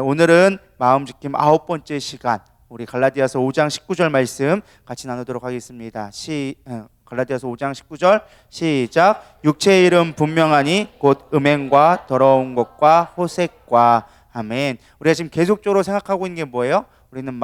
오늘은 마음지킴 9번째 시간, 우리 갈라디아서 5장 19절 말씀 같이 나누도록 하겠습니다. 갈라디아서 5장 19절 시작. 육체의 이름 분명하니 곧 음행과 더러운 것과 호색과. 아멘. 우리가 지금 계속적으로 생각하고 있는 게 뭐예요? 우리는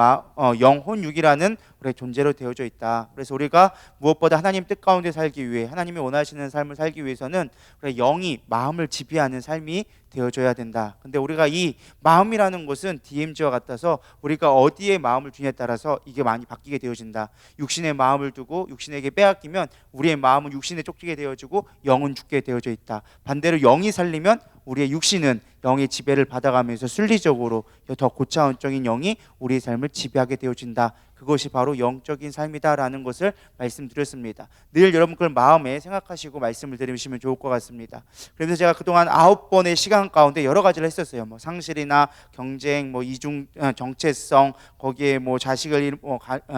영혼육이라는 우리의 존재로 되어져 있다. 그래서 우리가 무엇보다 하나님 뜻 가운데 살기 위해, 하나님이 원하시는 삶을 살기 위해서는 우리의 영이 마음을 지배하는 삶이 되어져야 된다. 근데 우리가 이 마음이라는 것은 DMZ와 같아서 우리가 어디에 마음을 두냐에 따라서 이게 많이 바뀌게 되어진다. 육신의 마음을 두고 육신에게 빼앗기면 우리의 마음은 육신에 쫓기게 되어지고 영은 죽게 되어져 있다. 반대로 영이 살리면 우리의 육신은 영의 지배를 받아가면서 순리적으로 더 고차원적인 영이 우리의 삶을 지배하게 되어진다. 그것이 바로 영적인 삶이다라는 것을 말씀드렸습니다. 늘 여러분 그걸 마음에 생각하시고 말씀을 들으시면 좋을 것 같습니다. 그래서 제가 그동안 9번의 시간 가운데 여러 가지를 했었어요. 상실이나 경쟁, 이중 정체성, 거기에 자식을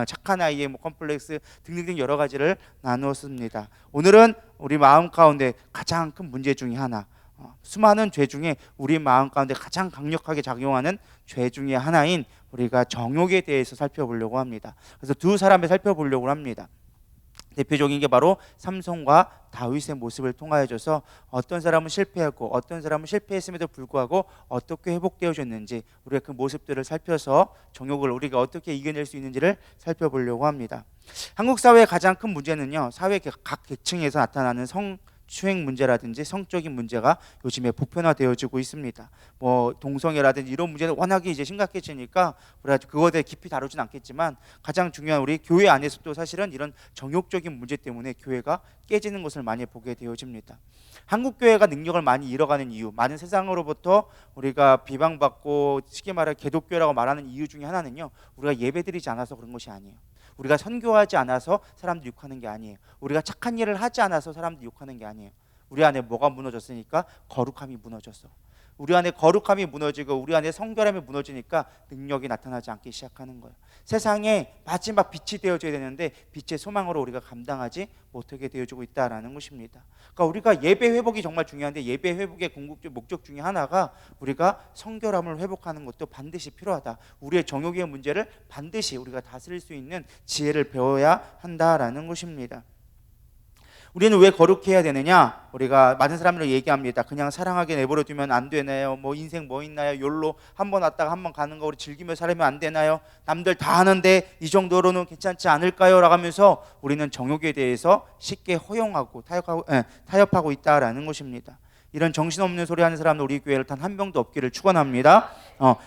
착한 아이의 컴플렉스 등등 여러 가지를 나누었습니다. 오늘은 우리 마음 가운데 가장 큰 문제 중에 하나, 수많은 죄 중에 우리 마음 가운데 가장 강력하게 작용하는 죄 중에 하나인 우리가 정욕에 대해서 살펴보려고 합니다. 그래서 두 사람을 살펴보려고 합니다. 대표적인 게 바로 삼손과 다윗의 모습을 통하여져서 어떤 사람은 실패했고 어떤 사람은 실패했음에도 불구하고 어떻게 회복되어졌는지 우리가 그 모습들을 살펴서 정욕을 우리가 어떻게 이겨낼 수 있는지를 살펴보려고 합니다. 한국 사회의 가장 큰 문제는요, 사회 각 계층에서 나타나는 성추행 문제라든지 성적인 문제가 요즘에 보편화되어지고 있습니다. 동성애라든지 이런 문제는 워낙에 이제 심각해지니까 우리가 그거에 대해 깊이 다루진 않겠지만, 가장 중요한 우리 교회 안에서도 사실은 이런 정욕적인 문제 때문에 교회가 깨지는 것을 많이 보게 되어집니다. 한국 교회가 능력을 많이 잃어가는 이유, 많은 세상으로부터 우리가 비방받고 쉽게 말해 개독교라고 말하는 이유 중에 하나는요, 우리가 예배드리지 않아서 그런 것이 아니에요. 우리가 선교하지 않아서 사람들 욕하는 게 아니에요. 우리가 착한 일을 하지 않아서 사람들 욕하는 게 아니에요. 우리 안에 뭐가 무너졌으니까? 거룩함이 무너졌어. 우리 안에 거룩함이 무너지고 우리 안에 성결함이 무너지니까 능력이 나타나지 않기 시작하는 거예요. 세상에 마지막 빛이 되어줘야 되는데 빛의 소망으로 우리가 감당하지 못하게 되어지고 있다는 것입니다. 그러니까 우리가 예배 회복이 정말 중요한데, 예배 회복의 궁극적 목적 중에 하나가 우리가 성결함을 회복하는 것도 반드시 필요하다. 우리의 정욕의 문제를 반드시 우리가 다스릴 수 있는 지혜를 배워야 한다라는 것입니다. 우리는 왜 거룩해야 되느냐? 우리가 많은 사람들이 얘기합니다. 그냥 사랑하게 내버려 두면 안 되나요? 인생 뭐 있나요? 욜로 한번 왔다가 한번 가는 거 우리 즐기며 살면 안 되나요? 남들 다 하는데 이 정도로는 괜찮지 않을까요? 라고 하면서 우리는 정욕에 대해서 쉽게 허용하고 타협하고 있다라는 것입니다. 이런 정신없는 소리 하는 사람은 우리 교회를 단 한 명도 없기를 축원합니다.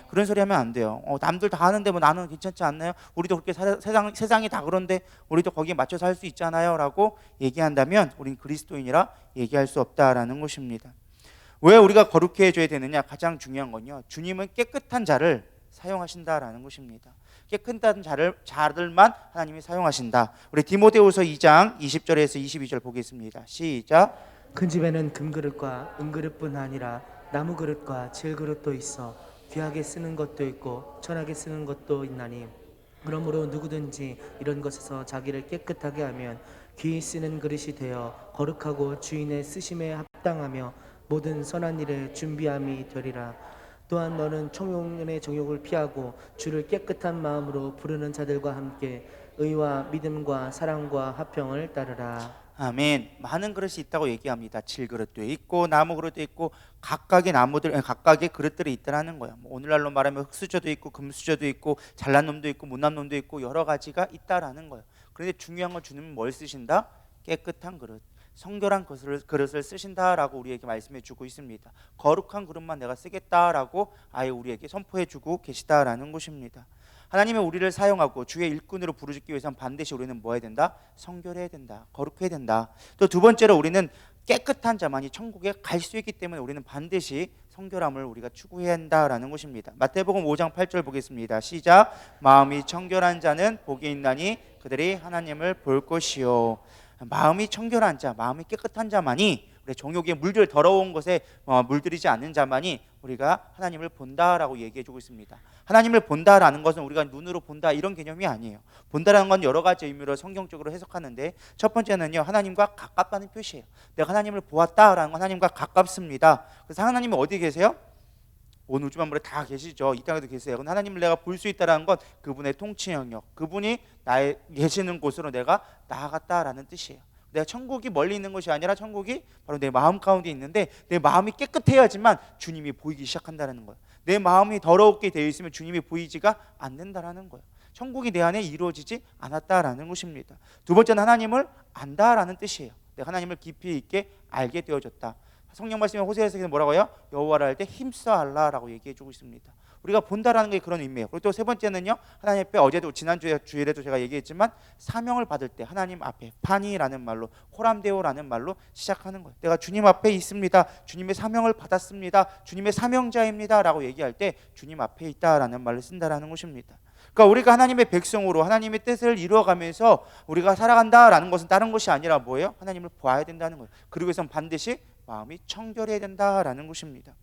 그런 소리 하면 안 돼요. 남들 다 하는데 나는 괜찮지 않나요? 우리도 그렇게 세상이 다 그런데 우리도 거기에 맞춰서 할 수 있잖아요 라고 얘기한다면 우린 그리스도인이라 얘기할 수 없다라는 것입니다. 왜 우리가 거룩해져야 되느냐? 가장 중요한 건요, 주님은 깨끗한 자를 사용하신다라는 것입니다. 깨끗한 자들만 하나님이 사용하신다. 우리 디모데후서 2장 20절에서 22절 보겠습니다. 시작. 큰 집에는 금그릇과 은그릇뿐 아니라 나무그릇과 질그릇도 있어 귀하게 쓰는 것도 있고 천하게 쓰는 것도 있나니, 그러므로 누구든지 이런 것에서 자기를 깨끗하게 하면 귀히 쓰는 그릇이 되어 거룩하고 주인의 쓰심에 합당하며 모든 선한 일에 준비함이 되리라. 또한 너는 총용의 정욕을 피하고 주를 깨끗한 마음으로 부르는 자들과 함께 의와 믿음과 사랑과 화평을 따르라. 아멘. 많은 그릇이 있다고 얘기합니다. 질그릇도 있고 나무 그릇도 있고 각각의 그릇들이 있다는 거예요. 오늘날로 말하면 흙수저도 있고 금수저도 있고 잘난 놈도 있고 못난 놈도 있고 여러 가지가 있다라는 거예요. 그런데 중요한 건 주님은 뭘 쓰신다? 깨끗한 그릇, 성결한 그릇을 쓰신다라고 우리에게 말씀해 주고 있습니다. 거룩한 그릇만 내가 쓰겠다라고 아예 우리에게 선포해 주고 계시다라는 것입니다. 하나님은 우리를 사용하고 주의 일꾼으로 부르짖기 위해서는 반드시 우리는 뭐 해야 된다? 성결해야 된다. 거룩해야 된다. 또 두 번째로 우리는 깨끗한 자만이 천국에 갈 수 있기 때문에 우리는 반드시 성결함을 우리가 추구해야 한다라는 것입니다. 마태복음 5장 8절 보겠습니다. 시작. 마음이 청결한 자는 복이 있나니 그들이 하나님을 볼 것이요. 마음이 청결한 자, 마음이 깨끗한 자만이, 우리 정욕에 더러운 것에 물들이지 않는 자만이 우리가 하나님을 본다라고 얘기해주고 있습니다. 하나님을 본다라는 것은 우리가 눈으로 본다 이런 개념이 아니에요. 본다라는 건 여러 가지 의미로 성경적으로 해석하는데, 첫 번째는요, 하나님과 가깝다는 표시예요. 내가 하나님을 보았다라는 건 하나님과 가깝습니다. 그래서 하나님이 어디 계세요? 온 우주 만물에 다 계시죠. 이 땅에도 계세요. 근데 하나님을 내가 볼 수 있다라는 건 그분의 통치 영역, 그분이 나의 계시는 곳으로 내가 나아갔다라는 뜻이에요. 내가 천국이 멀리 있는 것이 아니라 천국이 바로 내 마음 가운데 있는데 내 마음이 깨끗해야지만 주님이 보이기 시작한다는 거예요. 내 마음이 더럽게 되어 있으면 주님이 보이지가 않는다라는 거예요. 천국이 내 안에 이루어지지 않았다라는 것입니다. 두 번째는 하나님을 안다라는 뜻이에요. 내가 하나님을 깊이 있게 알게 되어졌다. 성경 말씀에 호세아서 뭐라고 해요? 여호와를 알 때 힘써 알라라고 얘기해주고 있습니다. 우리가 본다라는 게 그런 의미예요. 그리고 또 세 번째는요, 하나님 앞에 어제도 지난주에 주일에도 제가 얘기했지만 사명을 받을 때 하나님 앞에 파니라는 말로 호람데오라는 말로 시작하는 거예요. 내가 주님 앞에 있습니다. 주님의 사명을 받았습니다. 주님의 사명자입니다라고 얘기할 때 주님 앞에 있다라는 말을 쓴다라는 것입니다. 그러니까 우리가 하나님의 백성으로 하나님의 뜻을 이루어가면서 우리가 살아간다라는 것은 다른 것이 아니라 뭐예요? 하나님을 봐야 된다는 거예요. 그러기 위해서는 반드시 마음이 청결해야 된다라는 것입니다.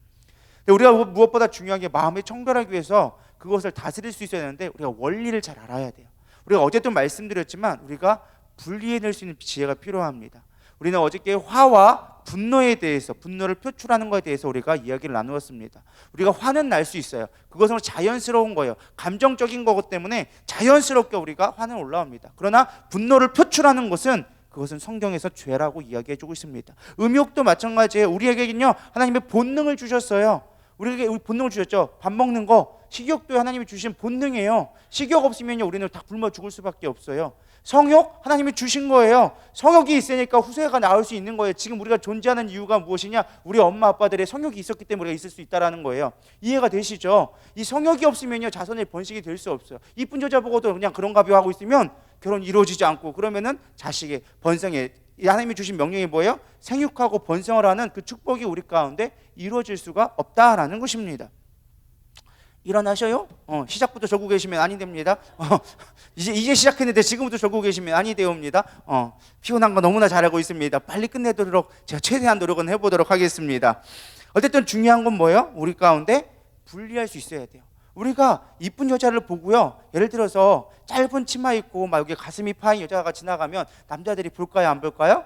우리가 무엇보다 중요한 게 마음이 청결하기 위해서 그것을 다스릴 수 있어야 되는데 우리가 원리를 잘 알아야 돼요. 우리가 어제도 말씀드렸지만 우리가 분리해낼 수 있는 지혜가 필요합니다. 우리는 어저께 화와 분노에 대해서, 분노를 표출하는 것에 대해서 우리가 이야기를 나누었습니다. 우리가 화는 날 수 있어요. 그것은 자연스러운 거예요. 감정적인 거기 때문에 자연스럽게 우리가 화는 올라옵니다. 그러나 분노를 표출하는 것은 그것은 성경에서 죄라고 이야기해주고 있습니다. 음욕도 마찬가지예요. 우리에게는요 하나님의 본능을 주셨어요. 우리에게 본능을 주셨죠. 밥 먹는 거, 식욕도 하나님이 주신 본능이에요. 식욕 없으면요 우리는 다 굶어 죽을 수밖에 없어요. 성욕 하나님이 주신 거예요. 성욕이 있으니까 후세가 나올 수 있는 거예요. 지금 우리가 존재하는 이유가 무엇이냐? 우리 엄마 아빠들의 성욕이 있었기 때문에 우리가 있을 수 있다라는 거예요. 이해가 되시죠? 이 성욕이 없으면요 자손의 번식이 될 수 없어요. 이쁜 여자 보고도 그냥 그런가 봐 하고 있으면 결혼 이루어지지 않고, 그러면은 자식의 번성에 하나님이 주신 명령이 뭐예요? 생육하고 번성을 하는 그 축복이 우리 가운데 이루어질 수가 없다라는 것입니다. 일어나셔요? 시작부터 적고 계시면 아니 됩니다. 이제 시작했는데 지금부터 적고 계시면 아니 되옵니다. 피곤한 거 너무나 잘하고 있습니다. 빨리 끝내도록 제가 최대한 노력은 해보도록 하겠습니다. 어쨌든 중요한 건 뭐예요? 우리 가운데 분리할 수 있어야 돼요. 우리가 이쁜 여자를 보고요, 예를 들어서 짧은 치마 입고 막 여기 가슴이 파인 여자가 지나가면 남자들이 볼까요, 안 볼까요?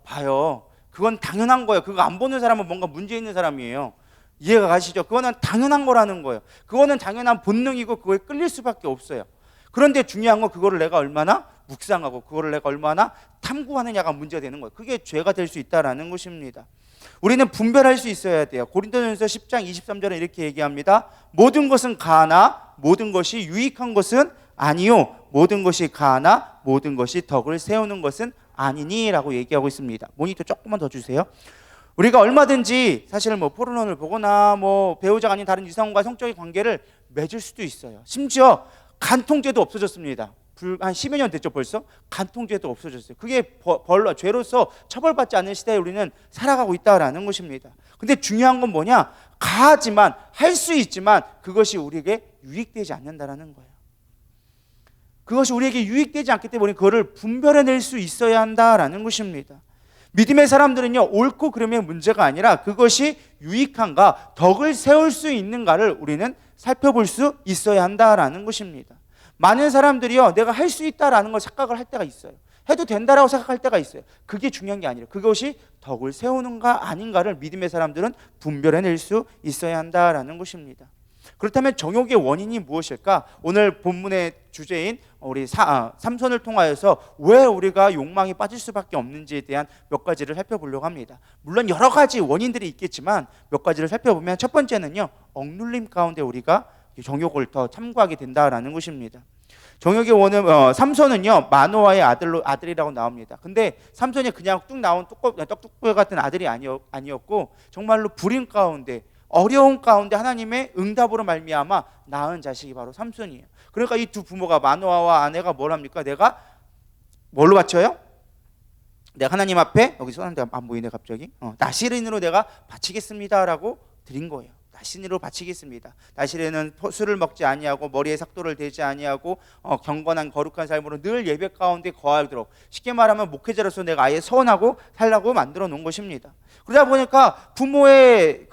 봐요. 그건 당연한 거예요. 그거 안 보는 사람은 뭔가 문제 있는 사람이에요. 이해가 가시죠? 그거는 당연한 거라는 거예요. 그거는 당연한 본능이고 그거에 끌릴 수밖에 없어요. 그런데 중요한 건 그거를 내가 얼마나 묵상하고 그거를 내가 얼마나 탐구하느냐가 문제가 되는 거예요. 그게 죄가 될 수 있다라는 것입니다. 우리는 분별할 수 있어야 돼요. 고린도전서 10장 23절에 이렇게 얘기합니다. 모든 것은 가하나 모든 것이 유익한 것은 아니요, 모든 것이 가하나 모든 것이 덕을 세우는 것은 아니니라고 얘기하고 있습니다. 모니터 조금만 더 주세요. 우리가 얼마든지 사실 뭐 포르노를 보거나 뭐 배우자가 아닌 다른 이성과 성적인 관계를 맺을 수도 있어요. 심지어 간통죄도 없어졌습니다. 한 10여 년 됐죠 벌써? 간통죄도 없어졌어요. 그게 죄로서 처벌받지 않는 시대에 우리는 살아가고 있다라는 것입니다. 근데 중요한 건 뭐냐? 가하지만, 할 수 있지만 그것이 우리에게 유익되지 않는다라는 거예요. 그것이 우리에게 유익되지 않기 때문에 그거를 분별해낼 수 있어야 한다라는 것입니다. 믿음의 사람들은요, 옳고 그름의 문제가 아니라 그것이 유익한가, 덕을 세울 수 있는가를 우리는 살펴볼 수 있어야 한다라는 것입니다. 많은 사람들이요, 내가 할 수 있다라는 걸 착각을 할 때가 있어요. 해도 된다라고 생각할 때가 있어요. 그게 중요한 게 아니라 그것이 덕을 세우는가 아닌가를 믿음의 사람들은 분별해낼 수 있어야 한다라는 것입니다. 그렇다면 정욕의 원인이 무엇일까? 오늘 본문의 주제인 우리 삼손을 통하여서 왜 우리가 욕망에 빠질 수밖에 없는지에 대한 몇 가지를 살펴보려고 합니다. 물론 여러 가지 원인들이 있겠지만 몇 가지를 살펴보면 첫 번째는요, 억눌림 가운데 우리가 정욕을 더 탐구하게 된다라는 것입니다. 정욕의 원은 삼손은요 마노아의 아들이라고 나옵니다. 근데 삼손이 그냥 뚝 나온 떡두꺼비 같은 아들이 아니었고 정말로 불임 가운데, 어려운 가운데 하나님의 응답으로 말미암아 낳은 자식이 바로 삼손이에요. 그러니까 이 두 부모가, 마노아와 아내가 뭘 합니까? 내가 뭘로 바쳐요? 내가 하나님 앞에, 여기 써놨는데 안 보이네 갑자기, 나시린으로 내가 바치겠습니다라고 드린 거예요. 나시린으로 바치겠습니다. 나시린은 술을 먹지 아니하고 머리에 삭도를 대지 아니하고 경건한 거룩한 삶으로 늘 예배 가운데 거하도록, 쉽게 말하면 목회자로서 내가 아예 서원하고 살라고 만들어 놓은 것입니다. 그러다 보니까 부모의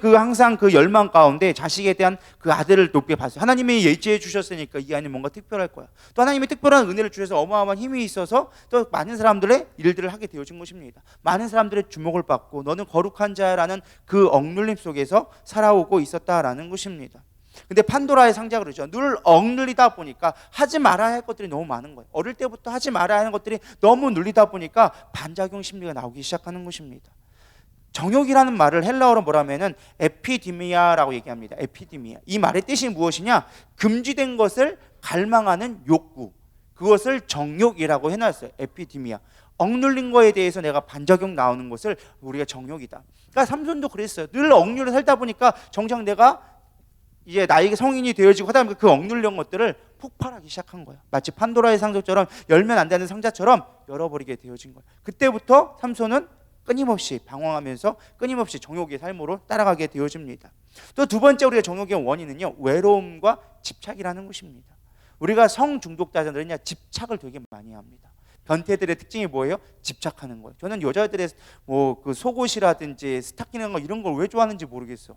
그 항상 그 열망 가운데 자식에 대한 그 아들을 높게 봤어요. 하나님이 예지해 주셨으니까 이 안에 뭔가 특별할 거야. 또 하나님이 특별한 은혜를 주셔서 어마어마한 힘이 있어서 또 많은 사람들의 일들을 하게 되어진 것입니다. 많은 사람들의 주목을 받고 너는 거룩한 자라는 그 억눌림 속에서 살아오고 있었다라는 것입니다. 근데 판도라의 상자 그러죠. 늘 억눌리다 보니까 하지 말아야 할 것들이 너무 많은 거예요. 어릴 때부터 하지 말아야 하는 것들이 너무 눌리다 보니까 반작용 심리가 나오기 시작하는 것입니다. 정욕이라는 말을 헬라어로 뭐라면은 에피디미아라고 얘기합니다. 에피디미아. 이 말의 뜻이 무엇이냐? 금지된 것을 갈망하는 욕구. 그것을 정욕이라고 해놨어요. 에피디미아. 억눌린 거에 대해서 내가 반작용 나오는 것을 우리가 정욕이다. 그러니까 삼손도 그랬어요. 늘 억눌려 살다 보니까 정작 내가 이제 나에게 성인이 되어지고 하다 보니까 그 억눌린 것들을 폭발하기 시작한 거예요. 마치 판도라의 상자처럼 열면 안 되는 상자처럼 열어버리게 되어진 거예요. 그때부터 삼손은 끊임없이 방황하면서 끊임없이 정욕의 삶으로 따라가게 되어집니다. 또 두 번째 우리가 정욕의 원인은요, 외로움과 집착이라는 것입니다. 우리가 성 중독자들은요, 집착을 되게 많이 합니다. 변태들의 특징이 뭐예요? 집착하는 거예요. 저는 여자들의 뭐 그 속옷이라든지 스타킹이나 이런 걸 왜 좋아하는지 모르겠어.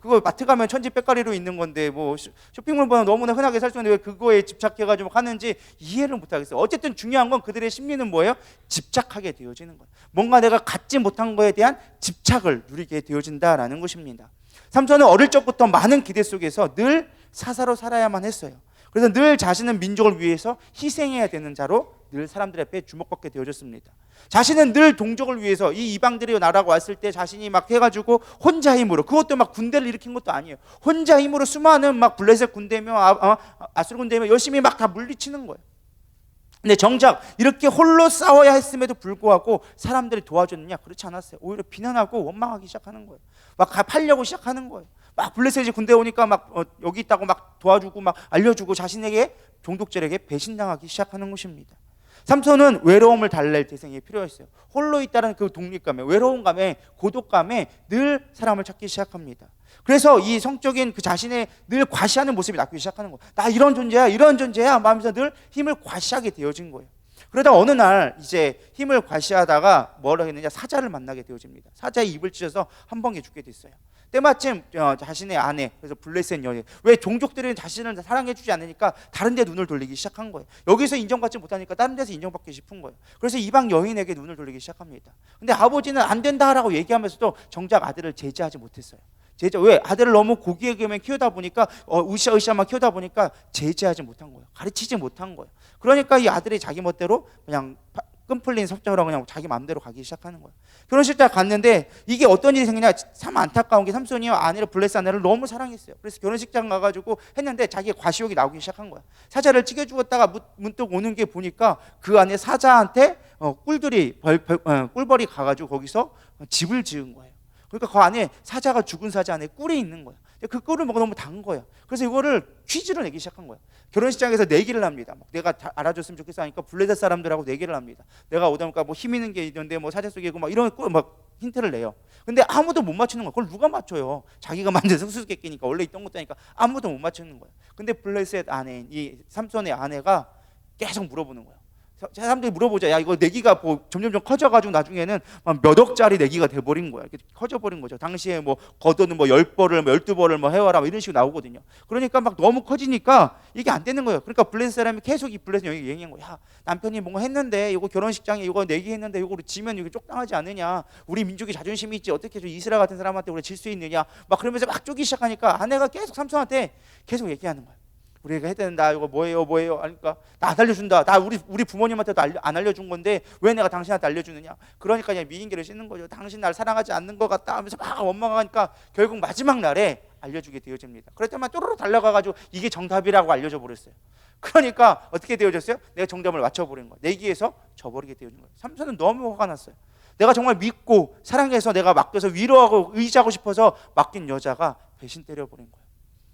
그거 마트 가면 천지백가리로 있는 건데 뭐 쇼핑몰 보면 너무나 흔하게 살 수 있는데 왜 그거에 집착해가지고 하는지 이해를 못하겠어요. 어쨌든 중요한 건 그들의 심리는 뭐예요? 집착하게 되어지는 거예요. 뭔가 내가 갖지 못한 거에 대한 집착을 누리게 되어진다라는 것입니다. 삼손은 어릴 적부터 많은 기대 속에서 늘 사사로 살아야만 했어요. 그래서 늘 자신은 민족을 위해서 희생해야 되는 자로 늘 사람들 앞에 주목받게 되어졌습니다. 자신은 늘 동족을 위해서 이 이방들이 나라가 왔을 때 자신이 막 해가지고 혼자 힘으로, 그것도 막 군대를 일으킨 것도 아니에요. 혼자 힘으로 수많은 막 블레셋 군대며 아수르 군대며 열심히 막 다 물리치는 거예요. 근데 정작 이렇게 홀로 싸워야 했음에도 불구하고 사람들이 도와줬느냐? 그렇지 않았어요. 오히려 비난하고 원망하기 시작하는 거예요. 막 팔려고 시작하는 거예요. 막 블레셋이 군대 오니까 막 여기 있다고 막 도와주고 막 알려주고 자신에게 종족들에게 배신당하기 시작하는 것입니다. 삼손은 외로움을 달랠 대상이 필요했어요. 홀로 있다는 그 독립감에, 외로움감에, 고독감에 늘 사람을 찾기 시작합니다. 그래서 이 성적인 그 자신의 늘 과시하는 모습이 나기 시작하는 거예요. 나 이런 존재야, 이런 존재야 하면서 늘 힘을 과시하게 되어진 거예요. 그러다 어느 날 이제 힘을 과시하다가 뭐라 했느냐, 사자를 만나게 되어집니다. 사자의 입을 찢어서 한 방에 죽게 됐어요. 때마침 자신의 아내, 그래서 블레셋 여인, 왜 종족들은 자신을 사랑해주지 않으니까 다른 데 눈을 돌리기 시작한 거예요. 여기서 인정받지 못하니까 다른 데서 인정받기 싶은 거예요. 그래서 이방 여인에게 눈을 돌리기 시작합니다. 근데 아버지는 안 된다라고 얘기하면서도 정작 아들을 제지하지 못했어요. 왜? 아들을 너무 고귀하게만 키우다 보니까 으쌰으쌰만 키우다 보니까 제지하지 못한 거예요. 가르치지 못한 거예요. 그러니까 이 아들이 자기 멋대로 그냥 끈 풀린 섭정으로 그냥 자기 마음대로 가기 시작하는 거예요. 결혼식 때 갔는데 이게 어떤 일이 생기냐, 참 안타까운 게 삼손이 아내를 블레셋 아내를 너무 사랑했어요. 그래서 결혼식장 가가지고 했는데 자기의 과시욕이 나오기 시작한 거예요. 사자를 찌겨 죽었다가 문득 오는 게 보니까 그 안에 사자한테 꿀벌이 가가지고 거기서 집을 지은 거예요. 그러니까 그 안에 사자가 죽은 사자 안에 꿀이 있는 거예요. 그 꿀을 먹어 너무 단 거예요. 그래서 이거를 퀴즈로 내기 시작한 거예요. 결혼식장에서 내기를 합니다. 내가 다 알아줬으면 좋겠어 하니까 블레셋 사람들하고 내기를 합니다. 내가 오다 보니까 뭐 힘 있는 게 있는데 뭐 사자 속이고 막 이런 거 막 힌트를 내요. 근데 아무도 못 맞추는 거예요. 그걸 누가 맞춰요? 자기가 만든 수수께끼니까 원래 있던 것도 아니까 아무도 못 맞추는 거예요. 근데 블레셋 아내인 이 삼손의 아내가 계속 물어보는 거예요. 사람들이 물어보자. 야, 이거 내기가 뭐 점점점 커져가지고 나중에는 몇 억짜리 내기가 돼버린 거야. 이렇게 커져버린 거죠. 당시에 뭐 겉옷은 뭐 10벌을, 12벌을 뭐 해와라 뭐 이런 식으로 나오거든요. 그러니까 막 너무 커지니까 이게 안 되는 거예요. 그러니까 블레셋 사람이 계속 이 블레셋 여기 얘기한 거야. 야, 남편이 뭔가 했는데 이거 결혼식장에 이거 내기했는데 이거로 지면 이거 쪽당하지 않느냐. 우리 민족이 자존심이 있지. 어떻게 좀 이스라엘 같은 사람한테 우리 질 수 있느냐. 막 그러면서 막 쪼기 시작하니까 아내가 계속 삼손한테 계속 얘기하는 거야. 우리가 해야 된다. 이거 뭐예요? 그러니까 나 안 알려준다. 나 우리 부모님한테도 안 알려준 건데 왜 내가 당신한테 알려주느냐. 그러니까 그냥 미인계를 씻는 거죠. 당신 날 사랑하지 않는 것 같다 하면서 막 원망하니까 결국 마지막 날에 알려주게 되어집니다. 그럴 때만 쪼르르 달려가가지고 이게 정답이라고 알려줘 버렸어요. 그러니까 어떻게 되어졌어요? 내가 정답을 맞춰버린 거예요. 내기에서 져버리게 되어진 거예요. 삼손은 너무 화가 났어요. 내가 정말 믿고 사랑해서 내가 맡겨서 위로하고 의지하고 싶어서 맡긴 여자가 배신 때려버린 거예요.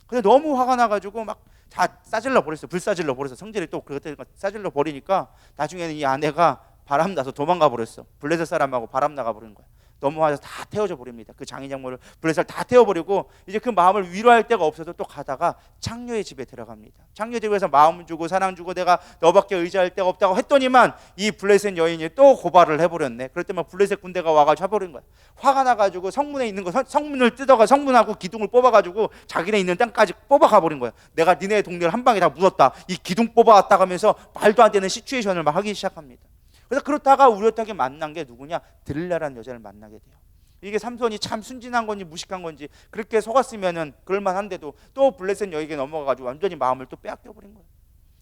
근데 너무 화가 나가지고 막 다 싸질러 버렸어요. 불싸질러 버렸어. 성질이 또 그때 싸질러 버리니까 나중에는 이 아내가 바람나서 도망가 버렸어. 블레셋 사람하고 바람 나가 버린 거야. 너무 화해서 다 태워져 버립니다. 그 장인장모를 블레셋을 다 태워버리고 이제 그 마음을 위로할 데가 없어서 또 가다가 창녀의 집에 들어갑니다. 창녀 집에서 마음 주고 사랑 주고 내가 너밖에 의지할 데가 없다고 했더니만 이 블레셋 여인이 또 고발을 해버렸네. 그럴 때만 블레셋 군대가 와가지고 해버린 거야. 화가 나가지고 성문에 있는 거 성문을 뜯어가 성문하고 기둥을 뽑아가지고 자기네 있는 땅까지 뽑아가 버린 거야. 내가 니네 동네를 한 방에 다 묻었다. 이 기둥 뽑아왔다 하면서 말도 안 되는 시츄에이션을 막 하기 시작합니다. 그래서 그렇다가 우연하게 만난 게 누구냐? 들릴라라는 여자를 만나게 돼요. 이게 삼손이 참 순진한 건지 무식한 건지 그렇게 속았으면은 그럴만한데도 또 블레셋 여에게 넘어가가지고 완전히 마음을 또 빼앗겨버린 거예요.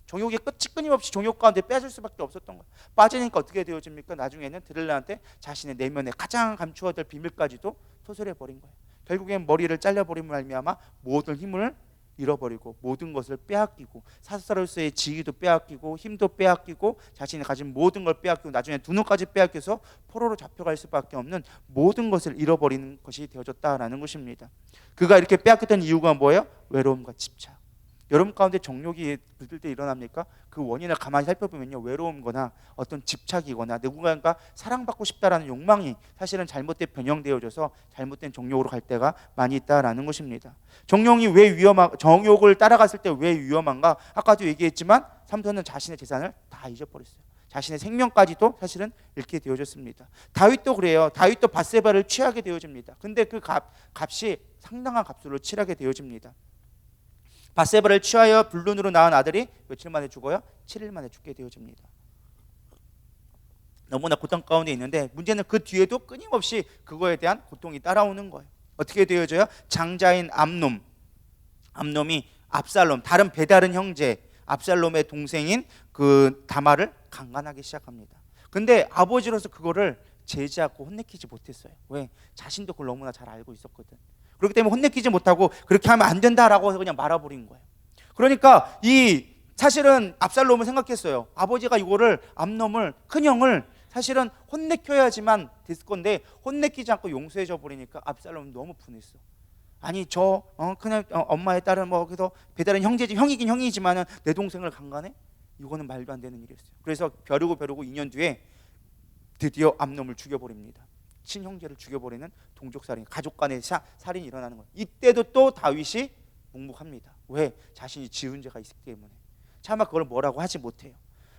정욕의 끝이 끊임없이 정욕 가운데 빼앗을 수밖에 없었던 거예요. 빠지니까 어떻게 되어집니까? 나중에는 드릴라한테 자신의 내면에 가장 감추어야 될 비밀까지도 토설해버린 거예요. 결국엔 머리를 잘려버림을 말미암아 모든 힘을 잃어버리고 모든 것을 빼앗기고 사사로서의 지위도 빼앗기고 힘도 빼앗기고 자신이 가진 모든 걸 빼앗기고 나중에 두 눈까지 빼앗겨서 포로로 잡혀갈 수밖에 없는 모든 것을 잃어버리는 것이 되어졌다라는 것입니다. 그가 이렇게 빼앗겼던 이유가 뭐예요? 외로움과 집착. 여러분 가운데 정욕이 그들 때 일어납니까? 그 원인을 가만히 살펴보면요, 외로움거나 어떤 집착이거나 누군가 사랑받고 싶다라는 욕망이 사실은 잘못된 변형되어져서 잘못된 정욕으로 갈 때가 많이 있다라는 것입니다. 정욕을 따라갔을 때 왜 위험한가? 아까도 얘기했지만 삼손은 자신의 재산을 다 잊어버렸어요. 자신의 생명까지도 사실은 잃게 되어졌습니다. 다윗도 그래요. 다윗도 밧세바를 취하게 되어집니다. 근데 그 값이 상당한 값으로 치르게 되어집니다. 밧세바를 취하여 불륜으로 낳은 아들이 며칠 만에 죽어요? 7일 만에 죽게 되어집니다. 너무나 고통 가운데 있는데 문제는 그 뒤에도 끊임없이 그거에 대한 고통이 따라오는 거예요. 어떻게 되어져요? 장자인 암놈이 압살롬, 다른 배다른 형제 압살롬의 동생인 그 다말을 강간하기 시작합니다. 근데 아버지로서 그거를 제지하고 혼내키지 못했어요. 왜? 자신도 그걸 너무나 잘 알고 있었거든. 그렇기 때문에 혼내키지 못하고 그렇게 하면 안 된다라고 해서 그냥 말아버린 거예요. 그러니까 사실은 압살롬은 생각했어요. 아버지가 이거를 암놈을, 큰형을 사실은 혼내켜야지만 됐을 건데 혼내키지 않고 용서해줘 버리니까 압살롬은 너무 분했어. 아니 그냥 엄마의 딸은 뭐 그래서 배다른 형제지, 형이긴 형이지만은 내 동생을 강간해? 이거는 말도 안 되는 일이었어요. 그래서 벼르고 2년 뒤에 드디어 암놈을 죽여버립니다. 친형제를 죽여버리는 동족살인, 가족 간의 살인이 일어나는 거예요. 이때도 또 다윗이 묵묵합니다. 왜? 자신이 지은 죄가 있기 때문에. 차마 그걸 뭐라고 하지 못해요.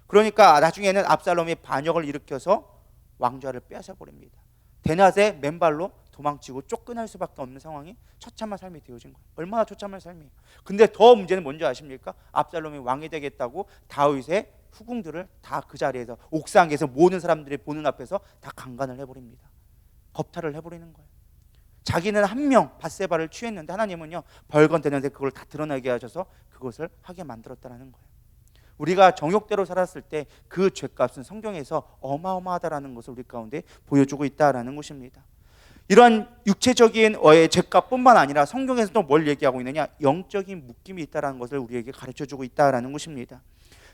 그러니까 나중에는 압살롬이 반역을 일으켜서 왕좌를 빼앗아버립니다. 대낮에 맨발로 도망치고 쫓겨날 수밖에 없는 상황이 처참한 삶이 되어진 거예요. 얼마나 처참한 삶이에요. 근데 더 문제는 뭔지 아십니까? 압살롬이 왕이 되겠다고 다윗의 후궁들을 다 그 자리에서 옥상에서 모든 사람들이 보는 앞에서 다 강간을 해버립니다. 겁탈을 해버리는 거예요. 자기는 한 명 밧세바를 취했는데 하나님은요, 벌건대는데 그걸 다 드러나게 하셔서 그것을 하게 만들었다라는 거예요. 우리가 정욕대로 살았을 때 그 죄값은 성경에서 어마어마하다라는 것을 우리 가운데 보여주고 있다라는 것입니다. 이런 육체적인 죄값뿐만 아니라 성경에서 또 뭘 얘기하고 있느냐? 영적인 묶임이 있다라는 것을 우리에게 가르쳐주고 있다라는 것입니다.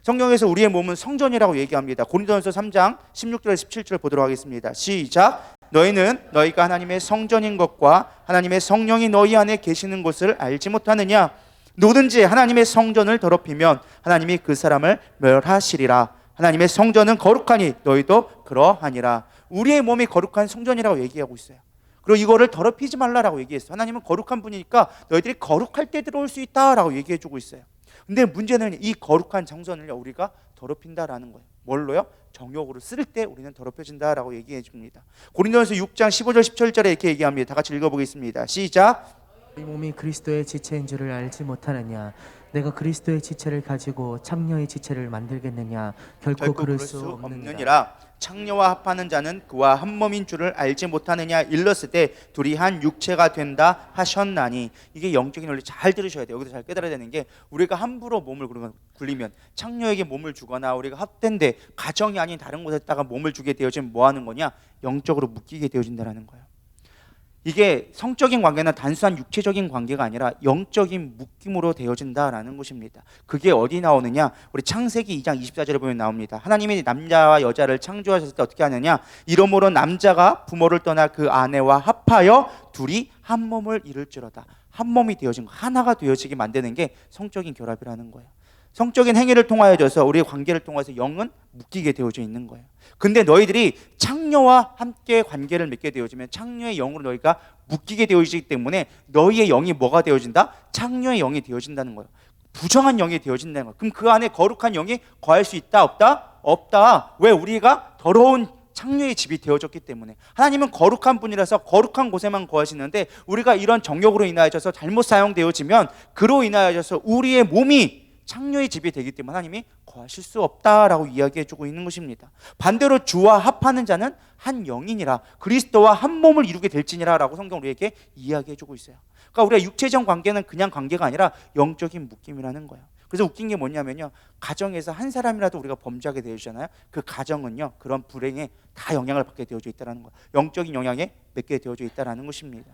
성경에서 우리의 몸은 성전이라고 얘기합니다. 고린도전서 3장 16절에서 17절 보도록 하겠습니다. 시작. 너희는 너희가 하나님의 성전인 것과 하나님의 성령이 너희 안에 계시는 것을 알지 못하느냐? 누구든지 하나님의 성전을 더럽히면 하나님이 그 사람을 멸하시리라. 하나님의 성전은 거룩하니 너희도 그러하니라. 우리의 몸이 거룩한 성전이라고 얘기하고 있어요. 그리고 이거를 더럽히지 말라라고 얘기했어요. 하나님은 거룩한 분이니까 너희들이 거룩할 때 들어올 수 있다라고 얘기해주고 있어요. 근데 문제는 이 거룩한 정전을 우리가 더럽힌다라는 거예요. 뭘로요? 정욕으로 쓸 때 우리는 더럽혀진다라고 얘기해 줍니다. 고린도전서 6장 15절 17절에 이렇게 얘기합니다. 다 같이 읽어보겠습니다. 시작. 이 몸이 그리스도의 지체인 줄을 알지 못하느냐? 내가 그리스도의 지체를 가지고 창녀의 지체를 만들겠느냐? 결코 그럴 수 없느니라. 창녀와 합하는 자는 그와 한 몸인 줄을 알지 못하느냐? 일렀을 때 둘이 한 육체가 된다 하셨나니. 이게 영적인 원리 잘 들으셔야 돼요. 여기서 잘 깨달아야 되는 게, 우리가 함부로 몸을 굴리면, 창녀에게 몸을 주거나 우리가 합된데 가정이 아닌 다른 곳에다가 몸을 주게 되어지면 뭐 하는 거냐? 영적으로 묶이게 되어진다는 거예요. 이게 성적인 관계는 단순한 육체적인 관계가 아니라 영적인 묶임으로 되어진다라는 것입니다. 그게 어디 나오느냐? 우리 창세기 2장 24절에 보면 나옵니다. 하나님이 남자와 여자를 창조하셨을 때 어떻게 하느냐? 이러므로 남자가 부모를 떠나 그 아내와 합하여 둘이 한 몸을 이룰지로다. 한 몸이 되어진 거, 하나가 되어지게 만드는 게 성적인 결합이라는 거예요. 성적인 행위를 통하여져서 우리의 관계를 통해서 영은 묶이게 되어져 있는 거예요. 근데 너희들이 창녀와 함께 관계를 맺게 되어지면 창녀의 영으로 너희가 묶이게 되어지기 때문에 너희의 영이 뭐가 되어진다? 창녀의 영이 되어진다는 거예요. 부정한 영이 되어진다는 거예요. 그럼 그 안에 거룩한 영이 거할 수 있다? 없다? 없다. 왜? 우리가 더러운 창녀의 집이 되어졌기 때문에. 하나님은 거룩한 분이라서 거룩한 곳에만 거하시는데 우리가 이런 정욕으로 인하여져서 잘못 사용되어지면 그로 인하여져서 우리의 몸이 창녀의 집이 되기 때문에 하나님이 거하실 수 없다라고 이야기해주고 있는 것입니다. 반대로 주와 합하는 자는 한 영이니라, 그리스도와 한 몸을 이루게 될지니라 라고 성경 우리에게 이야기해주고 있어요. 그러니까 우리가 육체적 관계는 그냥 관계가 아니라 영적인 묶임이라는 거예요. 그래서 웃긴 게 뭐냐면요, 가정에서 한 사람이라도 우리가 범죄하게 되어지잖아요. 그 가정은요, 그런 불행에 다 영향을 받게 되어져 있다는 거예요. 영적인 영향에 맺게 되어져 있다는 것입니다.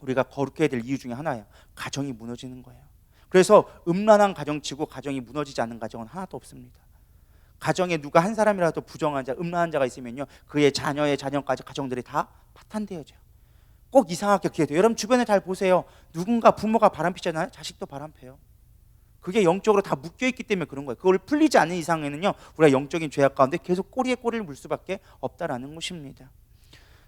우리가 거룩해야 될 이유 중에 하나예요. 가정이 무너지는 거예요. 그래서 음란한 가정치고 가정이 무너지지 않는 가정은 하나도 없습니다. 가정에 누가 한 사람이라도 부정한 자, 음란한 자가 있으면요, 그의 자녀의 자녀까지 가정들이 다 파탄되어져요. 꼭 이상하게 그게 돼요. 여러분 주변에 잘 보세요. 누군가 부모가 바람피잖아요. 자식도 바람펴요. 그게 영적으로 다 묶여있기 때문에 그런 거예요. 그걸 풀리지 않는 이상에는요, 우리가 영적인 죄악 가운데 계속 꼬리에 꼬리를 물 수밖에 없다라는 것입니다.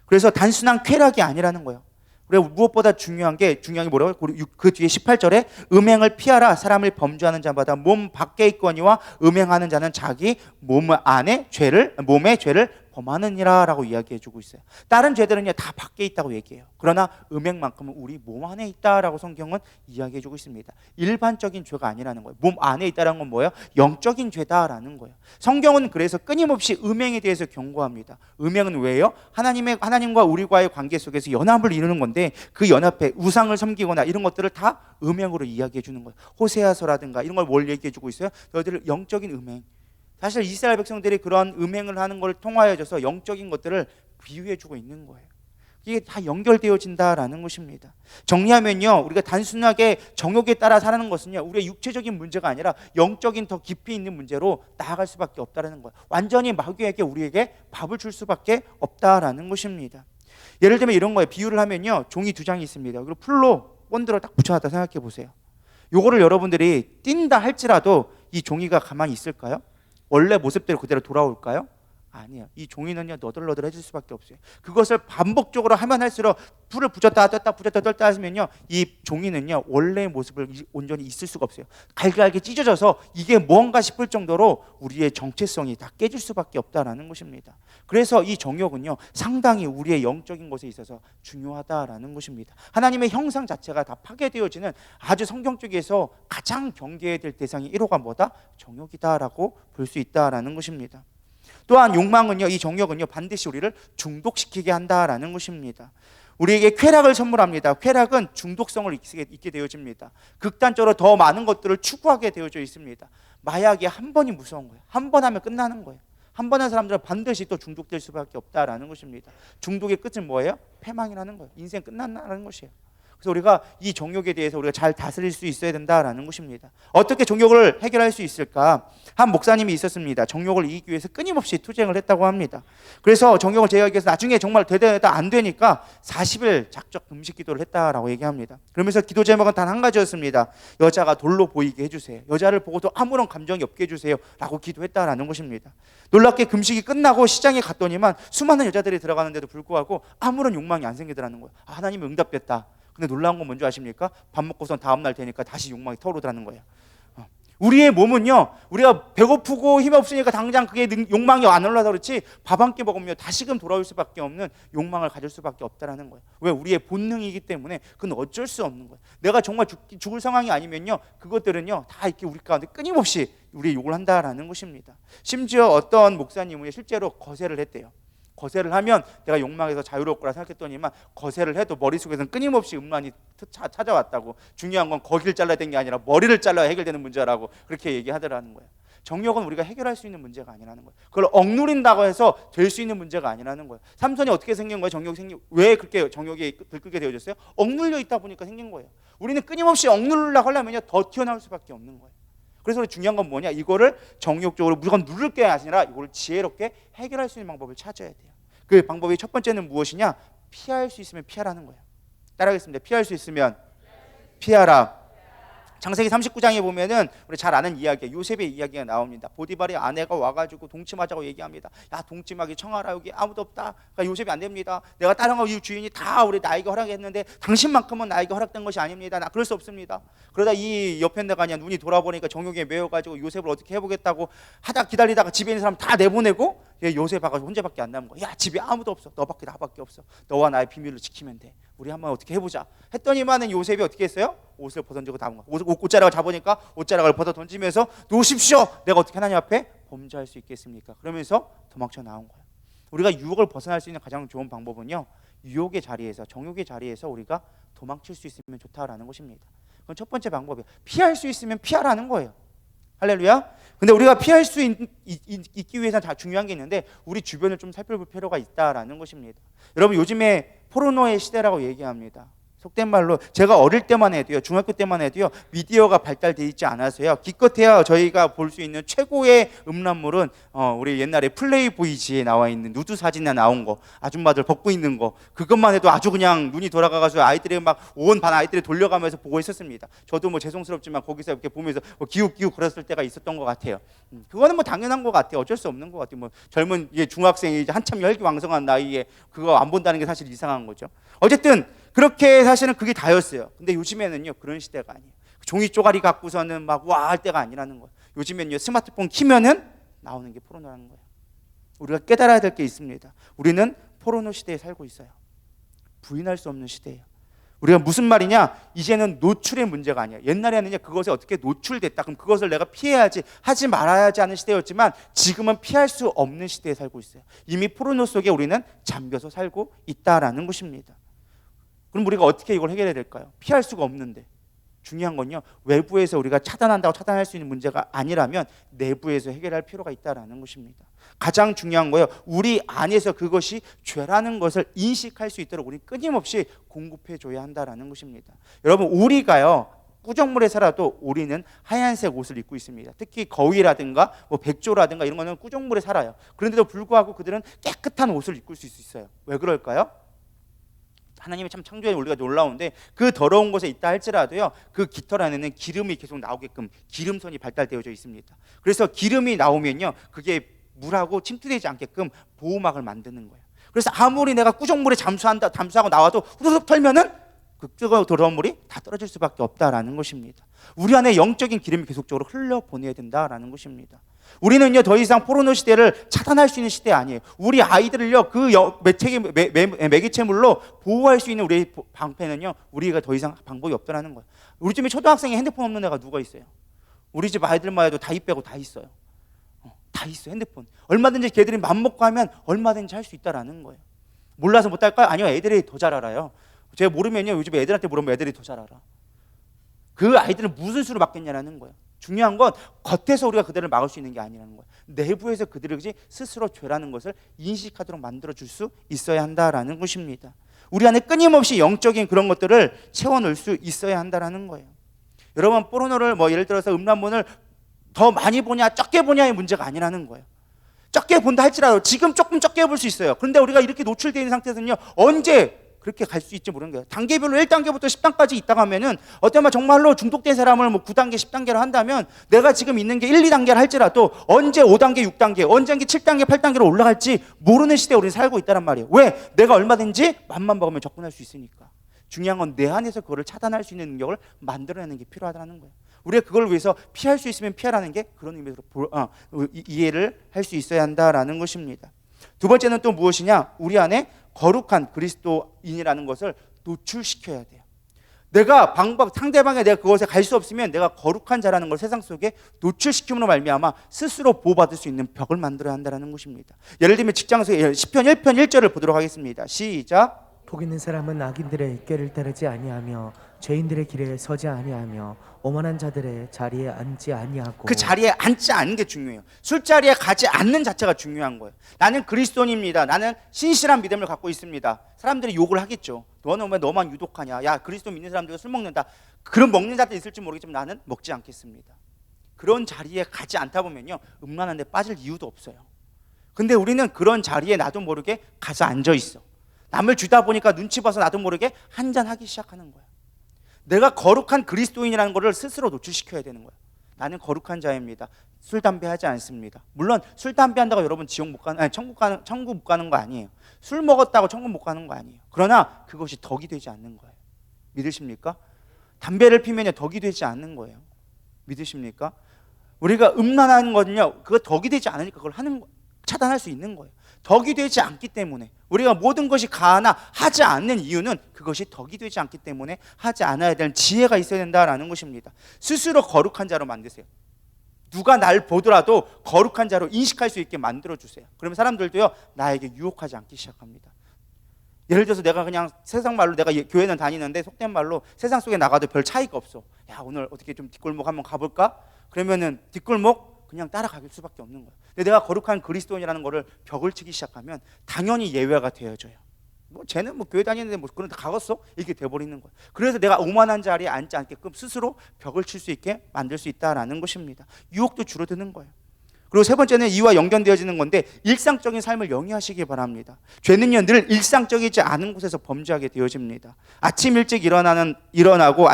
그래서 단순한 쾌락이 아니라는 거예요. 우리가 무엇보다 중요한 게 뭐라고요? 그 뒤에 18절에 음행을 피하라. 사람을 범죄하는 자마다 몸 밖에 있거니와 음행하는 자는 자기 몸 안에 몸의 죄를 범하느니라 라고 이야기해주고 있어요. 다른 죄들은요 다 밖에 있다고 얘기해요. 그러나 음행만큼은 우리 몸 안에 있다라고 성경은 이야기해주고 있습니다. 일반적인 죄가 아니라는 거예요. 몸 안에 있다는 건 뭐예요? 영적인 죄다라는 거예요. 성경은 그래서 끊임없이 음행에 대해서 경고합니다. 음행은 왜요? 하나님과 우리과의 관계 속에서 연합을 이루는 건데, 그 연합에 우상을 섬기거나 이런 것들을 다 음행으로 이야기해 주는 거예요. 호세아서라든가 이런 걸 뭘 얘기해 주고 있어요? 너희들 영적인 음행. 사실 이스라엘 백성들이 그런 음행을 하는 걸 통하여져서 영적인 것들을 비유해 주고 있는 거예요. 이게 다 연결되어진다라는 것입니다. 정리하면요, 우리가 단순하게 정욕에 따라 사는 것은요, 우리의 육체적인 문제가 아니라 영적인 더 깊이 있는 문제로 나아갈 수밖에 없다는 거예요. 완전히 마귀에게 우리에게 밥을 줄 수밖에 없다라는 것입니다. 예를 들면 이런 거예요. 비유를 하면요, 종이 두 장이 있습니다. 그리고 풀로 본드를 딱 붙여놨다 생각해 보세요. 요거를 여러분들이 띈다 할지라도 이 종이가 가만히 있을까요? 원래 모습대로 그대로 돌아올까요? 아니에요. 이 종이는요 너덜너덜해질 수밖에 없어요. 그것을 반복적으로 하면 할수록 불을 붙였다 떴다 붙였다 떴다 하면요, 이 종이는요 원래의 모습을 온전히 있을 수가 없어요. 갈갈게 찢어져서 이게 뭔가 싶을 정도로 우리의 정체성이 다 깨질 수밖에 없다라는 것입니다. 그래서 이 정욕은요 상당히 우리의 영적인 것에 있어서 중요하다라는 것입니다. 하나님의 형상 자체가 다 파괴되어지는 아주 성경 쪽에서 가장 경계해야 될 대상이 1호가 뭐다? 정욕이다라고 볼 수 있다라는 것입니다. 또한 욕망은요, 이 정욕은요 반드시 우리를 중독시키게 한다라는 것입니다. 우리에게 쾌락을 선물합니다. 쾌락은 중독성을 있게 되어집니다. 극단적으로 더 많은 것들을 추구하게 되어져 있습니다. 마약이 한 번이 무서운 거예요. 한 번 하면 끝나는 거예요. 한 번 한 사람들은 반드시 또 중독될 수밖에 없다라는 것입니다. 중독의 끝은 뭐예요? 패망이라는 거예요. 인생 끝난다는 것이에요. 그래서 우리가 이 정욕에 대해서 우리가 잘 다스릴 수 있어야 된다라는 것입니다. 어떻게 정욕을 해결할 수 있을까? 한 목사님이 있었습니다. 정욕을 이기기 위해서 끊임없이 투쟁을 했다고 합니다. 그래서 정욕을 제어하기 위해서 나중에 정말 되다 안 되니까 40일 작적 금식 기도를 했다라고 얘기합니다. 그러면서 기도 제목은 단 한 가지였습니다. 여자가 돌로 보이게 해주세요. 여자를 보고도 아무런 감정이 없게 해주세요 라고 기도했다라는 것입니다. 놀랍게 금식이 끝나고 시장에 갔더니만 수많은 여자들이 들어가는데도 불구하고 아무런 욕망이 안 생기더라는 거예요. 하나님이 응답됐다. 근데 놀라운 건 뭔지 아십니까? 밥 먹고선 다음날 되니까 다시 욕망이 터오르더라는 거예요. 우리의 몸은요, 우리가 배고프고 힘이 없으니까 당장 그게 욕망이 안 올라서 그렇지, 밥 한 끼 먹으면 다시금 돌아올 수밖에 없는 욕망을 가질 수밖에 없다라는 거예요. 왜? 우리의 본능이기 때문에 그건 어쩔 수 없는 거예요. 내가 정말 죽을 상황이 아니면요, 그것들은요 다 이렇게 우리 가운데 끊임없이 우리의 욕을 한다라는 것입니다. 심지어 어떤 목사님은 실제로 거세를 했대요. 거세를 하면 내가 욕망에서 자유로울 거라 생각했더니만 거세를 해도 머릿속에서는 끊임없이 음란이 찾아왔다고. 중요한 건 거기를 잘라야 되는 게 아니라 머리를 잘라야 해결되는 문제라고 그렇게 얘기하더라는 거예요. 정욕은 우리가 해결할 수 있는 문제가 아니라는 거예요. 그걸 억누린다고 해서 될 수 있는 문제가 아니라는 거예요. 삼손이 어떻게 생긴 거예요? 왜 그렇게 정욕이 들끓게 되어졌어요? 억눌려 있다 보니까 생긴 거예요. 우리는 끊임없이 억누르려고 하려면 더 튀어나올 수밖에 없는 거예요. 그래서 중요한 건 뭐냐? 이거를 정욕적으로 무조건 누를 게 아니라 이거를 지혜롭게 해결할 수 있는 방법을 찾아야 돼요. 그 방법이 첫 번째는 무엇이냐? 피할 수 있으면 피하라는 거예요. 따라하겠습니다. 피할 수 있으면 피하라. 창세기 39장에 보면은 우리 잘 아는 이야기예요. 요셉의 이야기가 나옵니다. 보디발의 아내가 와가지고 동침하자고 얘기합니다. 야, 동침하기 청하라. 여기 아무도 없다. 그러니까 요셉이 안 됩니다. 내가 따라하고 이 주인이 다 우리 나에게 허락했는데 당신만큼은 나에게 허락된 것이 아닙니다. 나 그럴 수 없습니다. 그러다 이 옆에 내가 그냥 눈이 돌아보니까 정욕에 매여가지고 요셉을 어떻게 해보겠다고 하다 기다리다가 집에 있는 사람 다 내보내고 요셉 와가지고 혼자밖에 안 남은 거야. 야, 집에 아무도 없어. 너밖에 나밖에 없어. 너와 나의 비밀을 지키면 돼. 우리 한번 어떻게 해보자 했더니만은 요셉이 어떻게 했어요? 옷을 벗어던지고 나온 거. 옷자락을 잡으니까 옷자락을 벗어 던지면서 놓으십시오. 내가 어떻게 하나님 앞에 범죄할 수 있겠습니까? 그러면서 도망쳐 나온 거예요. 우리가 유혹을 벗어날 수 있는 가장 좋은 방법은요, 유혹의 자리에서, 정욕의 자리에서 우리가 도망칠 수 있으면 좋다라는 것입니다. 그건 첫 번째 방법이에요. 피할 수 있으면 피하라는 거예요. 할렐루야. 근데 우리가 피할 수 있기 위해서는 다 중요한 게 있는데, 우리 주변을 좀 살펴볼 필요가 있다라는 것입니다. 여러분, 요즘에 포르노의 시대라고 얘기합니다. 속된 말로 제가 어릴 때만 해도요, 중학교 때만 해도요, 미디어가 발달되어 있지 않아서요, 기껏해야 저희가 볼 수 있는 최고의 음란물은 우리 옛날에 플레이보이지에 나와 있는 누드 사진에 나온 거, 아줌마들 벗고 있는 거, 그것만 해도 아주 그냥 눈이 돌아가가지고 아이들이 막 온 반 아이들이 돌려가면서 보고 있었습니다. 저도 뭐 죄송스럽지만 거기서 이렇게 보면서 기웃기웃 그랬을 때가 있었던 것 같아요. 그거는 뭐 당연한 것 같아요. 어쩔 수 없는 것 같아요. 뭐 젊은 중학생이 이제 한참 혈기왕성한 나이에 그거 안 본다는 게 사실 이상한 거죠. 어쨌든 그렇게 사실은 그게 다였어요. 근데 요즘에는요, 그런 시대가 아니에요. 종이 쪼가리 갖고서는 막 와 할 때가 아니라는 거예요. 요즘에는요, 스마트폰 키면은 나오는 게 포르노라는 거예요. 우리가 깨달아야 될 게 있습니다. 우리는 포르노 시대에 살고 있어요. 부인할 수 없는 시대예요. 우리가 무슨 말이냐? 이제는 노출의 문제가 아니에요. 옛날에는요, 그것에 어떻게 노출됐다, 그럼 그것을 내가 피해야지, 하지 말아야지 하는 시대였지만, 지금은 피할 수 없는 시대에 살고 있어요. 이미 포르노 속에 우리는 잠겨서 살고 있다라는 것입니다. 그럼 우리가 어떻게 이걸 해결해야 될까요? 피할 수가 없는데. 중요한 건요, 외부에서 우리가 차단한다고 차단할 수 있는 문제가 아니라면 내부에서 해결할 필요가 있다는 것입니다. 가장 중요한 거예요, 우리 안에서 그것이 죄라는 것을 인식할 수 있도록 우리 끊임없이 공급해 줘야 한다는 것입니다. 여러분, 우리가요, 꾸정물에 살아도 우리는 하얀색 옷을 입고 있습니다. 특히 거위라든가 뭐 백조라든가 이런 거는 꾸정물에 살아요. 그런데도 불구하고 그들은 깨끗한 옷을 입고 있을 수 있어요. 왜 그럴까요? 하나님의 참 창조에 우리가 놀라운데, 그 더러운 곳에 있다 할지라도요, 그 깃털 안에는 기름이 계속 나오게끔 기름선이 발달되어져 있습니다. 그래서 기름이 나오면요, 그게 물하고 침투되지 않게끔 보호막을 만드는 거예요. 그래서 아무리 내가 꾸정물에 잠수하고 나와도 후루룩 털면은 그 뜨거운 더러운 물이 다 떨어질 수밖에 없다라는 것입니다. 우리 안에 영적인 기름이 계속적으로 흘러보내야 된다라는 것입니다. 우리는요, 더 이상 포르노 시대를 차단할 수 있는 시대 아니에요. 우리 아이들을요, 그 매개체물로 보호할 수 있는 우리의 방패는요, 우리가 더 이상 방법이 없다라는 거예요. 우리 집에 초등학생이 핸드폰 없는 애가 누가 있어요? 우리 집 아이들만 해도 다 빼고 다 있어요. 다 있어, 핸드폰. 얼마든지 걔들이 맘먹고 하면 얼마든지 할 수 있다라는 거예요. 몰라서 못할까요? 아니요, 애들이 더 잘 알아요. 제가 모르면요, 요즘 애들한테 물으면 애들이 더 잘 알아. 그 아이들은 무슨 수로 막겠냐라는 거예요. 중요한 건 겉에서 우리가 그들을 막을 수 있는 게 아니라는 거예요. 내부에서 그들이 스스로 죄라는 것을 인식하도록 만들어줄 수 있어야 한다라는 것입니다. 우리 안에 끊임없이 영적인 그런 것들을 채워넣을 수 있어야 한다라는 거예요. 여러분, 포르노를 예를 들어서 음란물을 더 많이 보냐 적게 보냐의 문제가 아니라는 거예요. 적게 본다 할지라도 지금 조금 적게 볼 수 있어요. 그런데 우리가 이렇게 노출되어 있는 상태에서는요, 언제 그렇게 갈 수 있지 모르는 거예요. 단계별로 1단계부터 10단까지 있다가 하면은 어쩌면 정말로 중독된 사람을 9단계, 10단계로 한다면 내가 지금 있는 게 1, 2단계를 할지라도 언제 5단계, 6단계, 언제 7단계, 8단계로 올라갈지 모르는 시대에 우리는 살고 있다는 말이에요. 왜? 내가 얼마든지 맘만 먹으면 접근할 수 있으니까. 중요한 건 내 안에서 그거를 차단할 수 있는 능력을 만들어내는 게 필요하다는 거예요. 우리가 그걸 위해서 피할 수 있으면 피하라는 게 그런 의미로 이해를 할 수 있어야 한다라는 것입니다. 두 번째는 또 무엇이냐? 우리 안에 거룩한 그리스도인이라는 것을 노출시켜야 돼요. 내가 상대방에 내가 그것에 갈 수 없으면 내가 거룩한 자라는 걸 세상 속에 노출시킴으로 말미암아 스스로 보호받을 수 있는 벽을 만들어야 한다는 것입니다. 예를 들면 직장에서 시편 1편 1절을 보도록 하겠습니다. 시작. 복 있는 사람은 악인들의 꾀를 따르지 아니하며 죄인들의 길에 서지 아니하며 오만한 자들의 자리에 앉지 아니하고. 그 자리에 앉지 않는 게 중요해요. 술자리에 가지 않는 자체가 중요한 거예요. 나는 그리스도인입니다. 나는 신실한 믿음을 갖고 있습니다. 사람들이 욕을 하겠죠. 너는 왜 너만 유독하냐? 야, 그리스도 믿는 사람들은 술 먹는다. 그런 먹는 자들 있을지 모르겠지만 나는 먹지 않겠습니다. 그런 자리에 가지 않다 보면요, 음란한 데 빠질 이유도 없어요. 근데 우리는 그런 자리에 나도 모르게 가서 앉아 있어. 남을 주다 보니까 눈치 봐서 나도 모르게 한잔하기 시작하는 거야. 내가 거룩한 그리스도인이라는 것을 스스로 노출시켜야 되는 거야. 나는 거룩한 자입니다. 술, 담배 하지 않습니다. 물론 술, 담배 한다고 여러분 천국 못 가는 거 아니에요. 술 먹었다고 천국 못 가는 거 아니에요. 그러나 그것이 덕이 되지 않는 거예요. 믿으십니까? 담배를 피면 덕이 되지 않는 거예요. 믿으십니까? 우리가 음란하는 거는요, 그거 덕이 되지 않으니까 그걸 차단할 수 있는 거예요. 덕이 되지 않기 때문에, 우리가 모든 것이 가하나 하지 않는 이유는 그것이 덕이 되지 않기 때문에 하지 않아야 되는 지혜가 있어야 된다라는 것입니다. 스스로 거룩한 자로 만드세요. 누가 날 보더라도 거룩한 자로 인식할 수 있게 만들어주세요. 그러면 사람들도요, 나에게 유혹하지 않기 시작합니다. 예를 들어서 내가 그냥 세상 말로, 내가 교회는 다니는데 속된 말로 세상 속에 나가도 별 차이가 없어. 야, 오늘 어떻게 좀 뒷골목 한번 가볼까? 그러면은 뒷골목 그냥 따라갈 수밖에 없는 거예요. 근데 내가 거룩한 그리스도인이라는 거를 벽을 치기 시작하면 당연히 예외가 되어져요. 뭐 쟤는 뭐 교회 다니는데 뭐 그런 데 가겠어? 이렇게 돼버리는 거예요. 그래서 내가 오만한 자리에 앉지 않게끔 스스로 벽을 칠 수 있게 만들 수 있다라는 것입니다. 유혹도 줄어드는 거예요. 그리고 세 번째는 이와 연결되어지는 건데, 일상적인 삶을 영위하시기 바랍니다. 죄는요, 늘 일상적이지 않은 곳에서 범죄하게 되어집니다. 아침 일찍 일어나고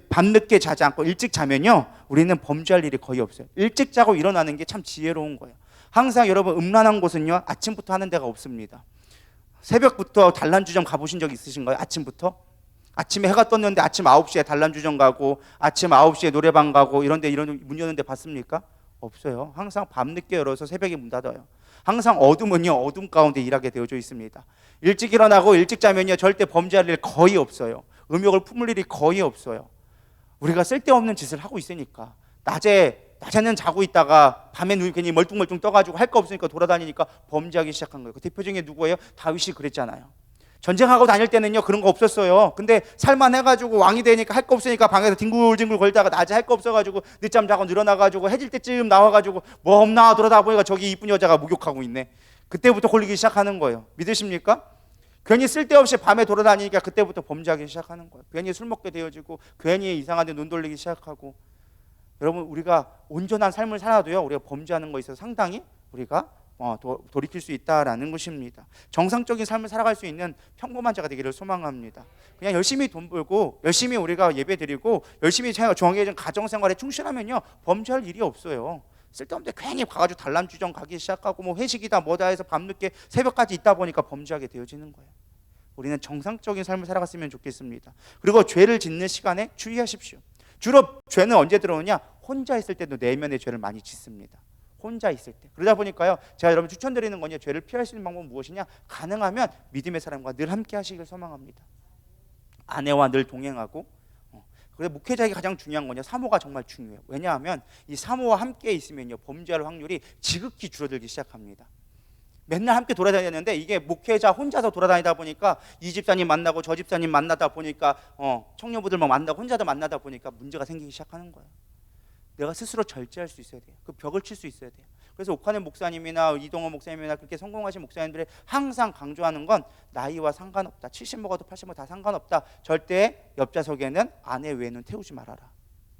밤늦게 자지 않고 일찍 자면요, 우리는 범죄할 일이 거의 없어요. 일찍 자고 일어나는 게 참 지혜로운 거예요. 항상 여러분, 음란한 곳은요, 아침부터 하는 데가 없습니다. 새벽부터 단란주점 가보신 적 있으신가요? 아침부터? 아침에 해가 떴는데 아침 9시에 단란주점 가고 아침 9시에 노래방 가고 이런 문 여는 데 봤습니까? 없어요. 항상 밤늦게 열어서 새벽에 문 닫아요. 항상 어둠은요, 어둠 가운데 일하게 되어져 있습니다. 일찍 일어나고 일찍 자면요, 절대 범죄할 일 거의 없어요. 음욕을 품을 일이 거의 없어요. 우리가 쓸데없는 짓을 하고 있으니까. 낮에는 자고 있다가 밤에 눈이 괜히 멀뚱멀뚱 떠가지고 할 거 없으니까 돌아다니니까 범죄하기 시작한 거예요. 그 대표 중에 누구예요? 다윗이 그랬잖아요. 전쟁하고 다닐 때는요, 그런 거 없었어요. 근데 살만해가지고 왕이 되니까 할 거 없으니까 방에서 뒹굴뒹굴 걸다가 낮에 할 거 없어가지고 늦잠 자고 늘어나가지고 해질 때쯤 나와가지고 뭐 없나 돌아다 보니까 저기 이쁜 여자가 목욕하고 있네. 그때부터 홀리기 시작하는 거예요. 믿으십니까? 괜히 쓸데없이 밤에 돌아다니니까 그때부터 범죄하기 시작하는 거예요. 괜히 술 먹게 되어지고 괜히 이상한 데 눈 돌리기 시작하고. 여러분, 우리가 온전한 삶을 살아도요, 우리가 범죄하는 거에 있어서 상당히 우리가 돌이킬 수 있다라는 것입니다. 정상적인 삶을 살아갈 수 있는 평범한 자가 되기를 소망합니다. 그냥 열심히 돈 벌고 열심히 우리가 예배드리고 열심히 정해진 가정생활에 충실하면요, 범죄할 일이 없어요. 쓸데없는데 괜히 가가지고 단란주점 가기 시작하고 뭐 회식이다 뭐다 해서 밤늦게 새벽까지 있다 보니까 범죄하게 되어지는 거예요. 우리는 정상적인 삶을 살아갔으면 좋겠습니다. 그리고 죄를 짓는 시간에 주의하십시오. 주로 죄는 언제 들어오냐? 혼자 있을 때도 내면의 죄를 많이 짓습니다. 혼자 있을 때. 그러다 보니까요, 제가 여러분 추천드리는 건요, 죄를 피할 수 있는 방법은 무엇이냐? 가능하면 믿음의 사람과 늘 함께 하시길 소망합니다. 아내와 늘 동행하고. 그래서 목회자에게 가장 중요한 건요, 사모가 정말 중요해요. 왜냐하면 이 사모와 함께 있으면요, 범죄할 확률이 지극히 줄어들기 시작합니다. 맨날 함께 돌아다녔는데 이게 목회자 혼자서 돌아다니다 보니까 이 집사님 만나고 저 집사님 만나다 보니까 청년부들만 만나고 혼자도 만나다 보니까 문제가 생기기 시작하는 거예요. 내가 스스로 절제할 수 있어야 돼요. 그 벽을 칠 수 있어야 돼요. 그래서 옥하는 목사님이나 이동호 목사님이나 그렇게 성공하신 목사님들이 항상 강조하는 건 나이와 상관없다. 70 먹어도 80 먹어도 다 상관없다. 절대 옆좌석에는 아내 외에는 태우지 말아라.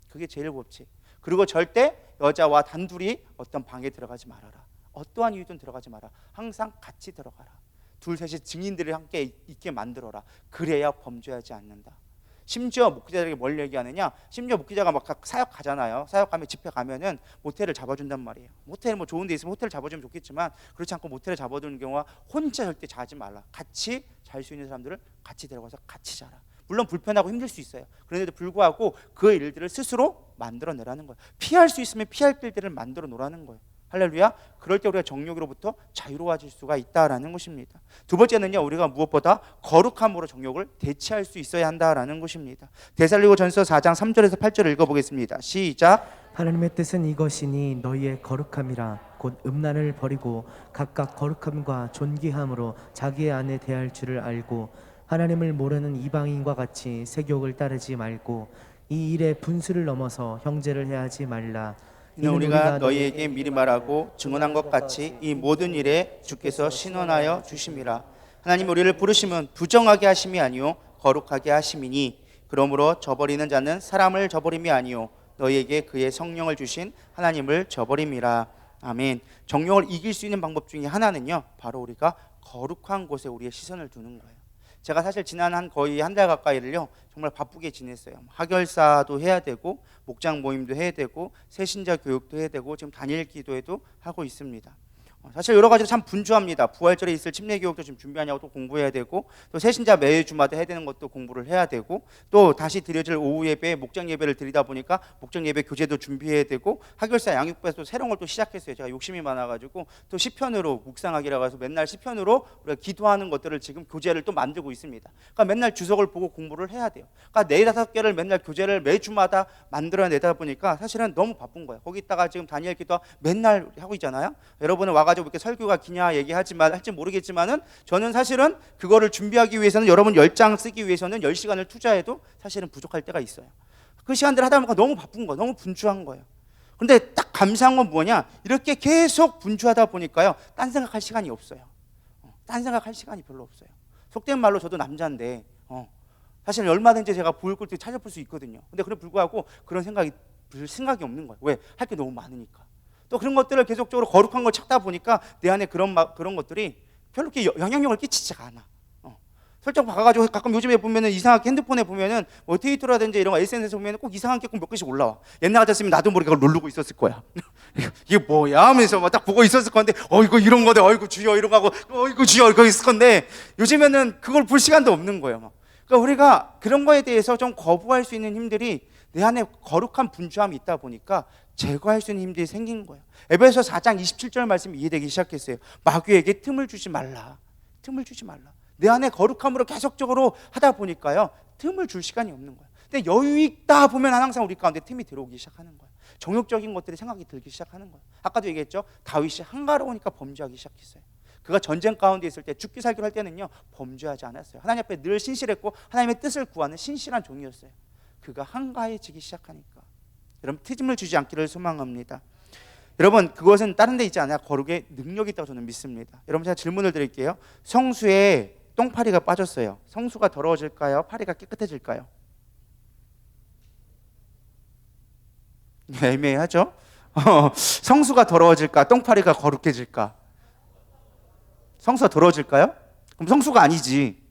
그게 제일 법칙. 그리고 절대 여자와 단둘이 어떤 방에 들어가지 말아라. 어떠한 이유든 들어가지 마라. 항상 같이 들어가라. 둘 셋이 증인들을 함께 있게 만들어라. 그래야 범죄하지 않는다. 심지어 목회자들에게 뭘 얘기하느냐? 심지어 목회자가 막 사역 가잖아요. 사역 가면 집회 가면은 모텔을 잡아준단 말이에요. 모텔 뭐 좋은 데 있으면 호텔 잡아주면 좋겠지만 그렇지 않고 모텔을 잡아두는 경우가 혼자 절대 자지 말라. 같이 잘 수 있는 사람들을 같이 데려가서 같이 자라. 물론 불편하고 힘들 수 있어요. 그런데도 불구하고 그 일들을 스스로 만들어내라는 거예요. 피할 수 있으면 피할 길들을 만들어 놓으라는 거예요. 할렐루야. 그럴 때 우리가 정욕으로부터 자유로워질 수가 있다라는 것입니다. 두 번째는요, 우리가 무엇보다 거룩함으로 정욕을 대체할 수 있어야 한다라는 것입니다. 데살로니가전서 4장 3절에서 8절을 읽어보겠습니다. 시작. 하나님의 뜻은 이것이니 너희의 거룩함이라 곧 음란을 버리고 각각 거룩함과 존귀함으로 자기의 아내 대할 줄을 알고 하나님을 모르는 이방인과 같이 세욕을 따르지 말고 이 일에 분수를 넘어서 형제를 해하지 말라. 이는 우리가 너희에게 미리 말하고 증언한 것 같이 이 모든 일에 주께서 신원하여 주심이라. 하나님 우리를 부르심은 부정하게 하심이 아니요 거룩하게 하심이니 그러므로 저버리는 자는 사람을 저버림이 아니요 너희에게 그의 성령을 주신 하나님을 저버림이라. 아멘. 정욕을 이길 수 있는 방법 중에 하나는요, 바로 우리가 거룩한 곳에 우리의 시선을 두는 거예요. 제가 사실 지난 거의 한 달 가까이를요, 정말 바쁘게 지냈어요. 학열사도 해야 되고 목장 모임도 해야 되고 새신자 교육도 해야 되고 지금 단일 기도회도 하고 있습니다. 사실 여러 가지로 참 분주합니다. 부활절에 있을 침례 교육도 지금 준비하냐고 또 공부해야 되고, 또 새신자 매주마다 해야 되는 것도 공부를 해야 되고, 또 다시 드려질 오후 예배, 목장 예배를 드리다 보니까 목장 예배 교재도 준비해야 되고, 학열사 양육부에서 또 새로운 걸 또 시작했어요. 제가 욕심이 많아가지고 또 시편으로 묵상하기라고 해서 맨날 시편으로 우리가 기도하는 것들을 지금 교재를 또 만들고 있습니다. 그러니까 맨날 주석을 보고 공부를 해야 돼요. 그러니까 4-5개를 맨날 교재를 매주마다 만들어내다 보니까 사실은 너무 바쁜 거예요. 거기다가 지금 다니엘 기도 맨날 하고 있잖아요. 여러분은 와가지고 이렇게 설교가 기냐 얘기하지만 할지 모르겠지만은 저는 사실은 그거를 준비하기 위해서는 여러분 10장 쓰기 위해서는 10시간을 투자해도 사실은 부족할 때가 있어요. 그 시간들 하다 보니까 너무 바쁜 거예요. 너무 분주한 거예요. 근데 딱 감사한 건 뭐냐? 이렇게 계속 분주하다 보니까요, 딴 생각할 시간이 없어요. 딴 생각할 시간이 별로 없어요. 속된 말로 저도 남자인데 사실 얼마든지 제가 보일 걸 찾아볼 수 있거든요. 근데 그래 불구하고 그런 생각이 들 생각이 없는 거예요. 왜? 할 게 너무 많으니까. 또 그런 것들을 계속적으로 거룩한 걸 찾다 보니까 내 안에 그런 것들이 별로 이렇게 영향력을 끼치지가 않아. 설정 박아가지고 가끔 요즘에 보면은 이상하게 핸드폰에 보면은 뭐 트위터라든지 이런 거 SNS에 보면은 꼭 이상한 게 꼭 몇 개씩 올라와. 옛날 같았으면 나도 모르게 그걸 누르고 있었을 거야. 이게 뭐야 하면서 막 딱 보고 있었을 건데, 이거 이런 거네, 이거 주여 이런 거 하고, 이거 주여 이거 있을 건데, 요즘에는 그걸 볼 시간도 없는 거예요. 막. 그러니까 우리가 그런 거에 대해서 좀 거부할 수 있는 힘들이 내 안에 거룩한 분주함이 있다 보니까 제거할 수 있는 힘들이 생긴 거예요. 에베소 4장 27절 말씀이 이해되기 시작했어요. 마귀에게 틈을 주지 말라. 틈을 주지 말라. 내 안에 거룩함으로 계속적으로 하다 보니까요, 틈을 줄 시간이 없는 거예요. 근데 여유 있다 보면 항상 우리 가운데 틈이 들어오기 시작하는 거예요. 정욕적인 것들이 생각이 들기 시작하는 거예요. 아까도 얘기했죠. 다윗이 한가로우니까 범죄하기 시작했어요. 그가 전쟁 가운데 있을 때, 죽기 살기를 할 때는요, 범죄하지 않았어요. 하나님 앞에 늘 신실했고 하나님의 뜻을 구하는 신실한 종이었어요. 그가 한가해지기 시작하니까 여러분, 틈을 주지 않기를 소망합니다. 여러분, 그것은 다른 데 있지 않아요. 거룩의 능력이 있다고 저는 믿습니다. 여러분, 제가 질문을 드릴게요. 성수에 똥파리가 빠졌어요. 성수가 더러워질까요? 파리가 깨끗해질까요? 애매하죠? 성수가 더러워질까? 똥파리가 거룩해질까? 성수가 더러워질까요? 그럼 성수가 아니지.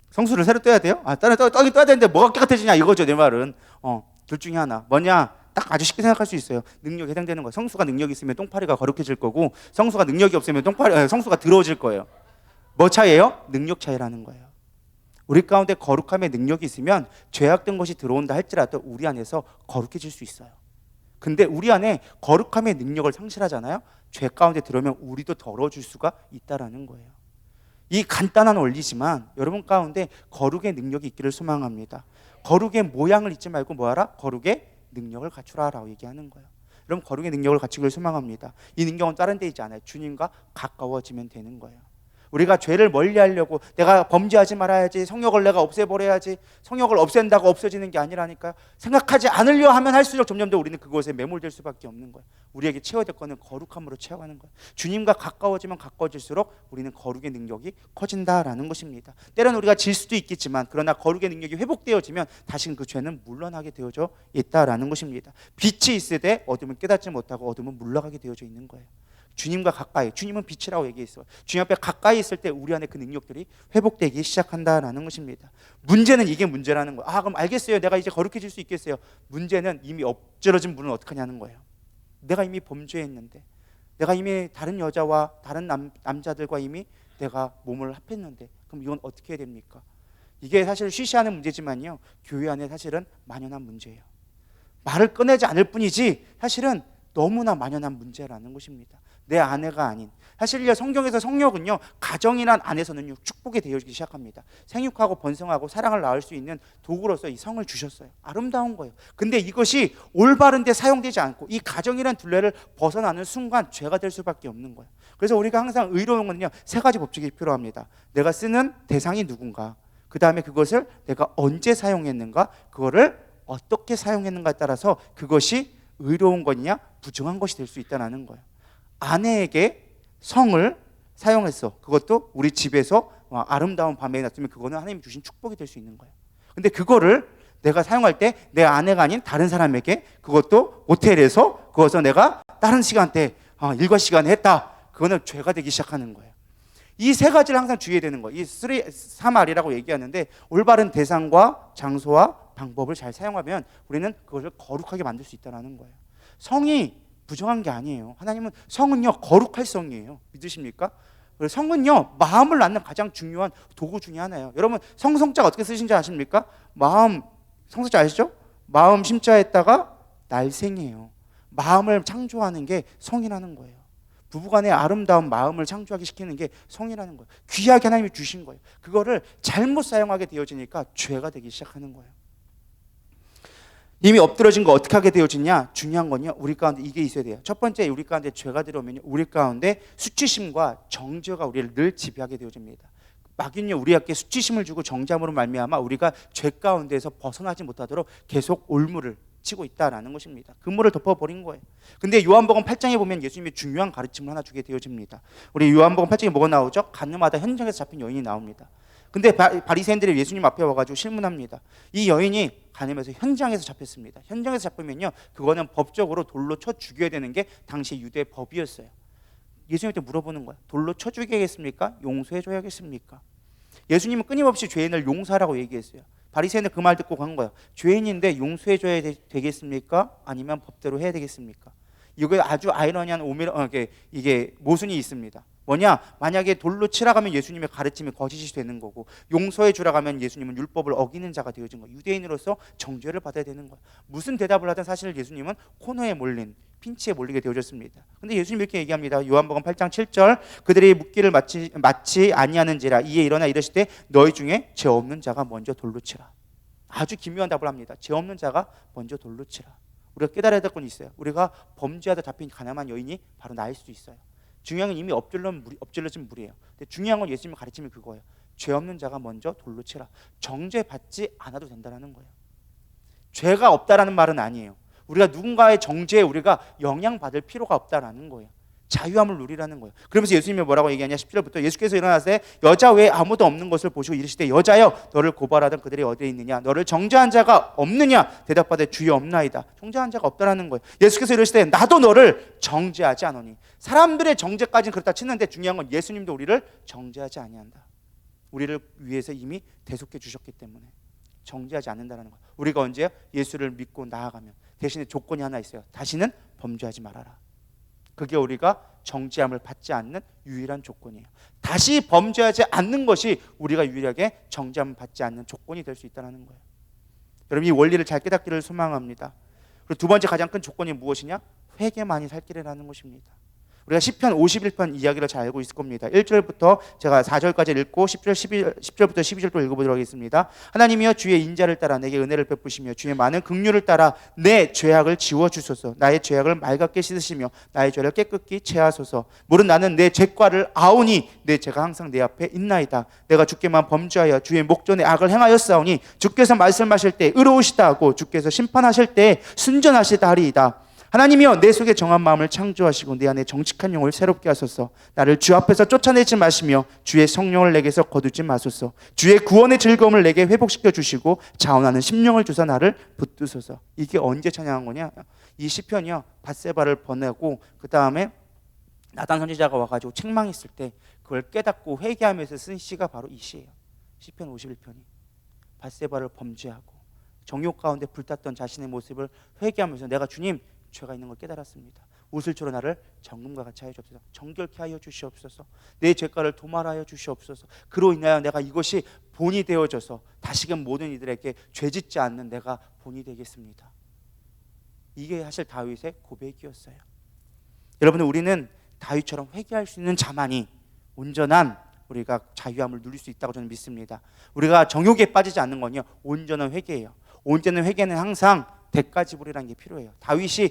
성수를 새로 떠야 돼요? 떠긴 떠야 되는데 뭐가 깨끗해지냐 이거죠, 내 말은. 둘 중에 하나. 뭐냐? 딱 아주 쉽게 생각할 수 있어요. 능력에 해당되는 거예요. 성수가 능력이 있으면 똥파리가 거룩해질 거고, 성수가 능력이 없으면 성수가 더러워질 거예요. 뭐 차이예요? 능력 차이라는 거예요. 우리 가운데 거룩함의 능력이 있으면 죄악된 것이 들어온다 할지라도 우리 안에서 거룩해질 수 있어요. 근데 우리 안에 거룩함의 능력을 상실하잖아요. 죄 가운데 들어오면 우리도 더러워질 수가 있다라는 거예요. 이 간단한 원리지만 여러분 가운데 거룩의 능력이 있기를 소망합니다. 거룩의 모양을 잊지 말고 뭐하라? 거룩의 능력을 갖추라라고 얘기하는 거예요. 여러분, 거룩의 능력을 갖추기를 소망합니다. 이 능력은 다른 데 있지 않아요. 주님과 가까워지면 되는 거예요. 우리가 죄를 멀리하려고 내가 범죄하지 말아야지, 성욕을 내가 없애버려야지, 성욕을 없앤다고 없어지는 게 아니라니까요. 생각하지 않으려 하면 할수록 점점 더 우리는 그것에 매몰될 수밖에 없는 거예요. 우리에게 채워야 될 거는 거룩함으로 채워가는 거예요. 주님과 가까워지면 가까워질수록 우리는 거룩의 능력이 커진다라는 것입니다. 때로는 우리가 질 수도 있겠지만, 그러나 거룩의 능력이 회복되어지면 다시는 그 죄는 물러나게 되어져 있다라는 것입니다. 빛이 있을 때 어둠은 깨닫지 못하고 어둠은 물러가게 되어져 있는 거예요. 주님과 가까이, 주님은 빛이라고 얘기했어요. 주님 앞에 가까이 있을 때 우리 안에 그 능력들이 회복되기 시작한다라는 것입니다. 문제는 이게 문제라는 거예요. 그럼 알겠어요. 내가 이제 거룩해질 수 있겠어요. 문제는 이미 엎질러진 분은 어떻게 하냐는 거예요. 내가 이미 범죄했는데, 내가 이미 다른 여자와 다른 남자들과 이미 내가 몸을 합했는데, 그럼 이건 어떻게 해야 됩니까? 이게 사실 쉬쉬하는 문제지만요, 교회 안에 사실은 만연한 문제예요. 말을 꺼내지 않을 뿐이지 사실은 너무나 만연한 문제라는 것입니다. 내 아내가 아닌, 사실 성경에서 성욕은요, 가정이란 안에서는요 축복이 되어지기 시작합니다. 생육하고 번성하고 사랑을 낳을 수 있는 도구로서 이 성을 주셨어요. 아름다운 거예요. 근데 이것이 올바른 데 사용되지 않고 이 가정이란 둘레를 벗어나는 순간 죄가 될 수밖에 없는 거예요. 그래서 우리가 항상 의로운 거는요, 3가지 법칙이 필요합니다. 내가 쓰는 대상이 누군가, 그 다음에 그것을 내가 언제 사용했는가, 그거를 어떻게 사용했는가에 따라서 그것이 의로운 것이냐 부정한 것이 될 수 있다는 거예요. 아내에게 성을 사용했어. 그것도 우리 집에서 아름다운 밤에 놨으면 그거는 하나님이 주신 축복이 될 수 있는 거예요. 근데 그거를 내가 사용할 때 내 아내가 아닌 다른 사람에게, 그것도 호텔에서 그것을 내가 다른 시간대 일과 시간에 했다, 그거는 죄가 되기 시작하는 거예요. 이 3가지를 항상 주의해야 되는 거예요. 이 3R이라고 얘기하는데, 올바른 대상과 장소와 방법을 잘 사용하면 우리는 그것을 거룩하게 만들 수 있다는 거예요. 성이 부정한 게 아니에요. 하나님은 성은요 거룩할 성이에요. 믿으십니까? 그래서 성은요 마음을 낳는 가장 중요한 도구 중에 하나예요. 여러분 성성자가 어떻게 쓰신지 아십니까? 마음, 성성자 아시죠? 마음 심자에다가 날생이에요. 마음을 창조하는 게 성이라는 거예요. 부부간의 아름다운 마음을 창조하게 시키는 게 성이라는 거예요. 귀하게 하나님이 주신 거예요. 그거를 잘못 사용하게 되어지니까 죄가 되기 시작하는 거예요. 이미 엎드러진 거 어떻게 하게 되어지냐? 중요한 건요 우리 가운데 이게 있어야 돼요. 첫 번째, 우리 가운데 죄가 들어오면 우리 가운데 수치심과 정죄가 우리를 늘 지배하게 되어집니다. 마귀는요 우리에게 수치심을 주고 정죄함으로 말미암아 우리가 죄 가운데서 벗어나지 못하도록 계속 올무를 치고 있다라는 것입니다. 그물을 덮어버린 거예요. 근데 요한복음 8장에 보면 예수님이 중요한 가르침을 하나 주게 되어집니다. 우리 요한복음 8장에 뭐가 나오죠? 가늠하다 현장에서 잡힌 여인이 나옵니다. 근데 바리새인들이 예수님 앞에 와가지고 실문합니다. 이 여인이 가늠해서 현장에서 잡혔습니다. 현장에서 잡히면요 그거는 법적으로 돌로 쳐 죽여야 되는 게 당시 유대 법이었어요. 예수님한테 물어보는 거야. 돌로 쳐 죽여야겠습니까? 용서해 줘야겠습니까? 예수님은 끊임없이 죄인을 용서하라고 얘기했어요. 바리새인은 그 말 듣고 간 거예요. 죄인인데 용서해 줘야 되겠습니까? 아니면 법대로 해야 되겠습니까? 이게 아주 아이러니한 이게 모순이 있습니다. 뭐냐? 만약에 돌로 치라고 하면 예수님의 가르침이 거짓이 되는 거고, 용서해 주라고 하면 예수님은 율법을 어기는 자가 되어진 거예요. 유대인으로서 정죄를 받아야 되는 거예요. 무슨 대답을 하든 사실 예수님은 코너에 몰린, 핀치에 몰리게 되어졌습니다. 근데 예수님이 이렇게 얘기합니다. 요한복음 8장 7절, 그들이 묻기를 마치 아니하는지라 이에 일어나 이르실 때 너희 중에 죄 없는 자가 먼저 돌로 치라. 아주 기묘한 답을 합니다. 죄 없는 자가 먼저 돌로 치라. 우리가 깨달아야 될 건 있어요. 우리가 범죄하다 잡힌 가늠한 여인이 바로 나일 수도 있어요. 중요한 건 이미 엎질러진 물이에요. 근데 중요한 건 예수님의 가르침이 그거예요. 죄 없는 자가 먼저 돌로 치라. 정죄받지 않아도 된다는 거예요. 죄가 없다라는 말은 아니에요. 우리가 누군가의 정죄에 우리가 영향받을 필요가 없다라는 거예요. 자유함을 누리라는 거예요. 그러면서 예수님이 뭐라고 얘기하냐? 10절부터 예수께서 일어나서 여자 외에 아무도 없는 것을 보시고 이르시되 여자여 너를 고발하던 그들이 어디에 있느냐? 너를 정죄한 자가 없느냐? 대답하되 주여 없나이다. 정죄한 자가 없다라는 거예요. 예수께서 이르시되 나도 너를 정죄하지 않으니. 사람들의 정죄까지는 그렇다 치는데 중요한 건 예수님도 우리를 정죄하지 아니한다. 우리를 위해서 이미 대속해 주셨기 때문에 정죄하지 않는다는 거예요. 우리가 언제요? 예수를 믿고 나아가면 대신에 조건이 하나 있어요. 다시는 범죄하지 말아라. 그게 우리가 정죄함을 받지 않는 유일한 조건이에요. 다시 범죄하지 않는 것이 우리가 유일하게 정죄함을 받지 않는 조건이 될 수 있다는 거예요. 여러분 이 원리를 잘 깨닫기를 소망합니다. 그리고 두 번째 가장 큰 조건이 무엇이냐? 회개만이 살 길이라는 것입니다. 우리가 시편 51편 이야기를 잘 알고 있을 겁니다. 1절부터 제가 4절까지 읽고 10절부터 12절도 읽어보도록 하겠습니다. 하나님이여 주의 인자를 따라 내게 은혜를 베푸시며 주의 많은 긍휼을 따라 내 죄악을 지워주소서. 나의 죄악을 맑게 씻으시며 나의 죄를 깨끗이 제하소서. 물은 나는 내 죄과를 아오니 내 죄가 항상 내 앞에 있나이다. 내가 주께만 범죄하여 주의 목전에 악을 행하였사오니 주께서 말씀하실 때 의로우시다 하고 주께서 심판하실 때 순전하시다 하리이다. 하나님이여 내 속에 정한 마음을 창조하시고 내 안에 정직한 영을 새롭게 하소서. 나를 주 앞에서 쫓아내지 마시며 주의 성령을 내게서 거두지 마소서. 주의 구원의 즐거움을 내게 회복시켜 주시고 자원하는 심령을 주사 나를 붙드소서. 이게 언제 찬양한 거냐? 이 시편이요 밧세바를 보내고 그 다음에 나단 선지자가 와가지고 책망했을 때 그걸 깨닫고 회개하면서 쓴 시가 바로 이 시예요. 시편 51편이 밧세바를 범죄하고 정욕 가운데 불탔던 자신의 모습을 회개하면서 내가 주님 죄가 있는 걸 깨달았습니다. 우슬초로 나를 정금과 같이 하여 주옵소서. 정결케 하여 주시옵소서. 내 죄가를 도말하여 주시옵소서. 그로 인하여 내가 이것이 본이 되어져서 다시금 모든 이들에게 죄짓지 않는 내가 본이 되겠습니다. 이게 사실 다윗의 고백이었어요. 여러분 우리는 다윗처럼 회개할 수 있는 자만이 온전한 우리가 자유함을 누릴 수 있다고 저는 믿습니다. 우리가 정욕에 빠지지 않는 건요 온전한 회개예요. 온전한 회개는 항상 대가 지불이라는 게 필요해요. 다윗이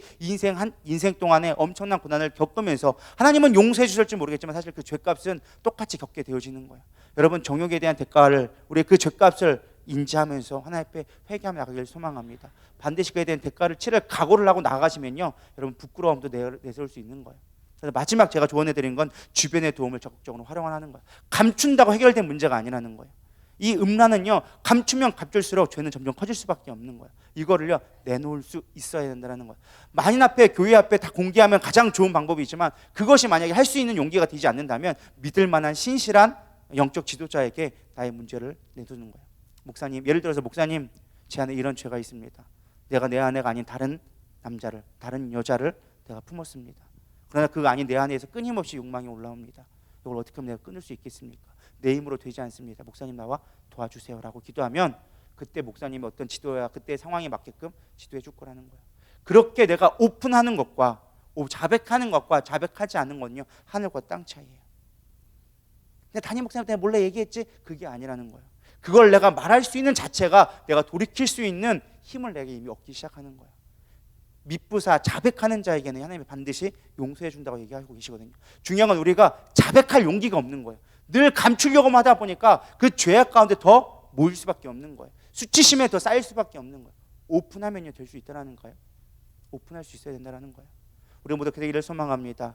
인생 동안에 엄청난 고난을 겪으면서 하나님은 용서해 주실지 모르겠지만 사실 그 죄값은 똑같이 겪게 되어지는 거예요. 여러분 정욕에 대한 대가를 우리 그 죄값을 인지하면서 하나님 앞에 회개하며 나가기를 소망합니다. 반드시 그에 대한 대가를 치를 각오를 하고 나가시면요 여러분 부끄러움도 내세울 수 있는 거예요. 그래서 마지막 제가 조언해 드린 건 주변의 도움을 적극적으로 활용하는 거예요. 감춘다고 해결된 문제가 아니라는 거예요. 이 음란은요 감추면 감출수록 죄는 점점 커질 수밖에 없는 거예요. 이거를요 내놓을 수 있어야 된다는 거예요. 만인 앞에 교회 앞에 다 공개하면 가장 좋은 방법이지만 그것이 만약에 할 수 있는 용기가 되지 않는다면 믿을 만한 신실한 영적 지도자에게 나의 문제를 내두는 거예요. 목사님 예를 들어서 목사님 제 안에 이런 죄가 있습니다. 내가 내 아내가 아닌 다른 남자를 다른 여자를 내가 품었습니다. 그러나 그 안이 내 안에서 끊임없이 욕망이 올라옵니다. 이걸 어떻게 하면 내가 끊을 수 있겠습니까? 내 힘으로 되지 않습니다. 목사님 나와 도와주세요라고 기도하면 그때 목사님이 어떤 지도야 그때 상황에 맞게끔 지도해 줄 거라는 거예요. 그렇게 내가 오픈하는 것과 자백하는 것과 자백하지 않는 건요 하늘과 땅 차이예요. 그냥 담임 목사님한테 몰래 얘기했지 그게 아니라는 거예요. 그걸 내가 말할 수 있는 자체가 내가 돌이킬 수 있는 힘을 내게 이미 얻기 시작하는 거예요. 밉부사 자백하는 자에게는 하나님이 반드시 용서해 준다고 얘기하고 계시거든요. 중요한 건 우리가 자백할 용기가 없는 거예요. 늘 감추려고만 하다 보니까 그 죄악 가운데 더 모일 수밖에 없는 거예요. 수치심에 더 쌓일 수밖에 없는 거예요. 오픈하면요 될 수 있다라는 거예요. 오픈할 수 있어야 된다는 거예요. 우리 모두 그 되기를 소망합니다.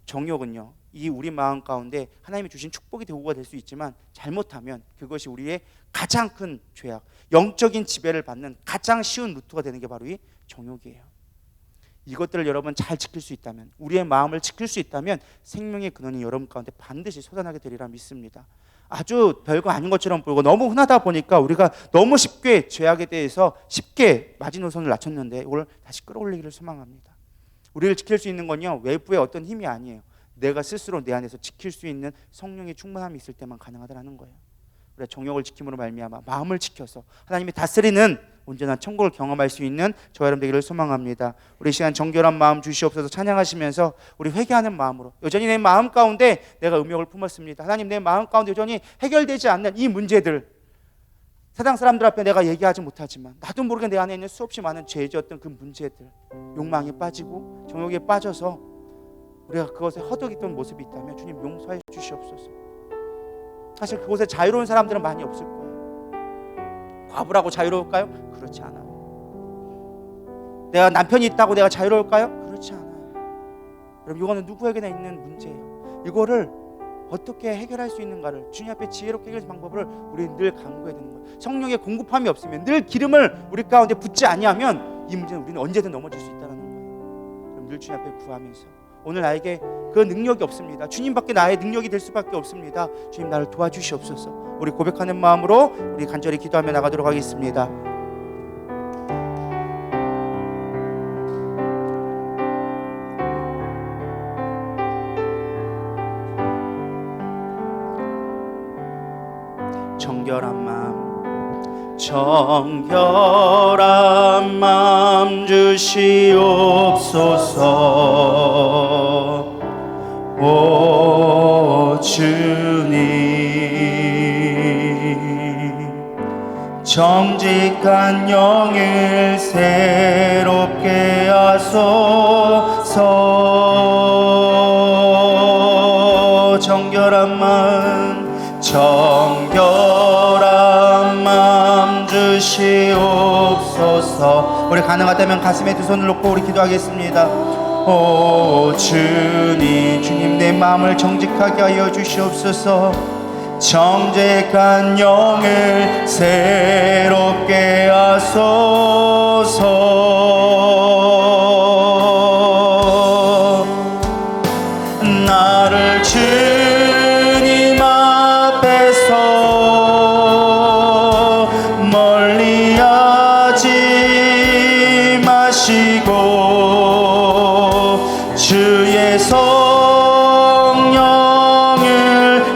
정욕은요 이 우리 마음 가운데 하나님이 주신 축복이 도구가 될 수 있지만 잘못하면 그것이 우리의 가장 큰 죄악, 영적인 지배를 받는 가장 쉬운 루트가 되는 게 바로 이 정욕이에요. 이것들을 여러분 잘 지킬 수 있다면, 우리의 마음을 지킬 수 있다면 생명의 근원이 여러분 가운데 반드시 솟아나게 되리라 믿습니다. 아주 별거 아닌 것처럼 보이고 너무 흔하다 보니까 우리가 너무 쉽게 죄악에 대해서 쉽게 마지노선을 낮췄는데 이걸 다시 끌어올리기를 소망합니다. 우리를 지킬 수 있는 건요 외부의 어떤 힘이 아니에요. 내가 스스로 내 안에서 지킬 수 있는 성령의 충만함이 있을 때만 가능하다는 거예요. 우리가 정욕을 지킴으로 말미암아 마음을 지켜서 하나님이 다스리는 온전한 천국을 경험할 수 있는 저와 여러분 되기를 소망합니다. 우리 시간 정결한 마음 주시옵소서 찬양하시면서 우리 회개하는 마음으로 여전히 내 마음 가운데 내가 음욕을 품었습니다. 하나님 내 마음 가운데 여전히 해결되지 않는 이 문제들 세상 사람들 앞에 내가 얘기하지 못하지만 나도 모르게 내 안에 있는 수없이 많은 죄졌던 그 문제들 욕망에 빠지고 정욕에 빠져서 우리가 그것에 허덕이던 모습이 있다면 주님 용서해 주시옵소서. 사실 그곳에 자유로운 사람들은 많이 없을 거예요. 과부라고 자유로울까요? 그렇지 않아요. 내가 남편이 있다고 내가 자유로울까요? 그렇지 않아요. 여러분 이거는 누구에게나 있는 문제예요. 이거를 어떻게 해결할 수 있는가를 주님 앞에 지혜롭게 해결할 방법을 우리는 늘 강구해야 되는 거예요. 성령의 공급함이 없으면 늘 기름을 우리 가운데 붓지 아니하면 이 문제는 우리는 언제든 넘어질 수 있다는 거예요. 그럼 늘 주님 앞에 구하면서 오늘 나에게 그 능력이 없습니다. 주님밖에 나의 능력이 될 수밖에 없습니다. 주님 나를 도와주시옵소서. 우리 고백하는 마음으로 우리 간절히 기도하며 나가도록 하겠습니다. 정결한 마음 주시옵소서. 오 주님 정직한 영을 새롭게 하소서. 정결한 마음 주시옵소서. 우리 가능하다면 가슴에 두 손을 놓고 우리 기도하겠습니다. 오 주님 내 마음을 정직하게 하여 주시옵소서. 정직한 영을 새롭게 하소서. 나를 주님 앞에서 멀리하지 마시고 주의 성령을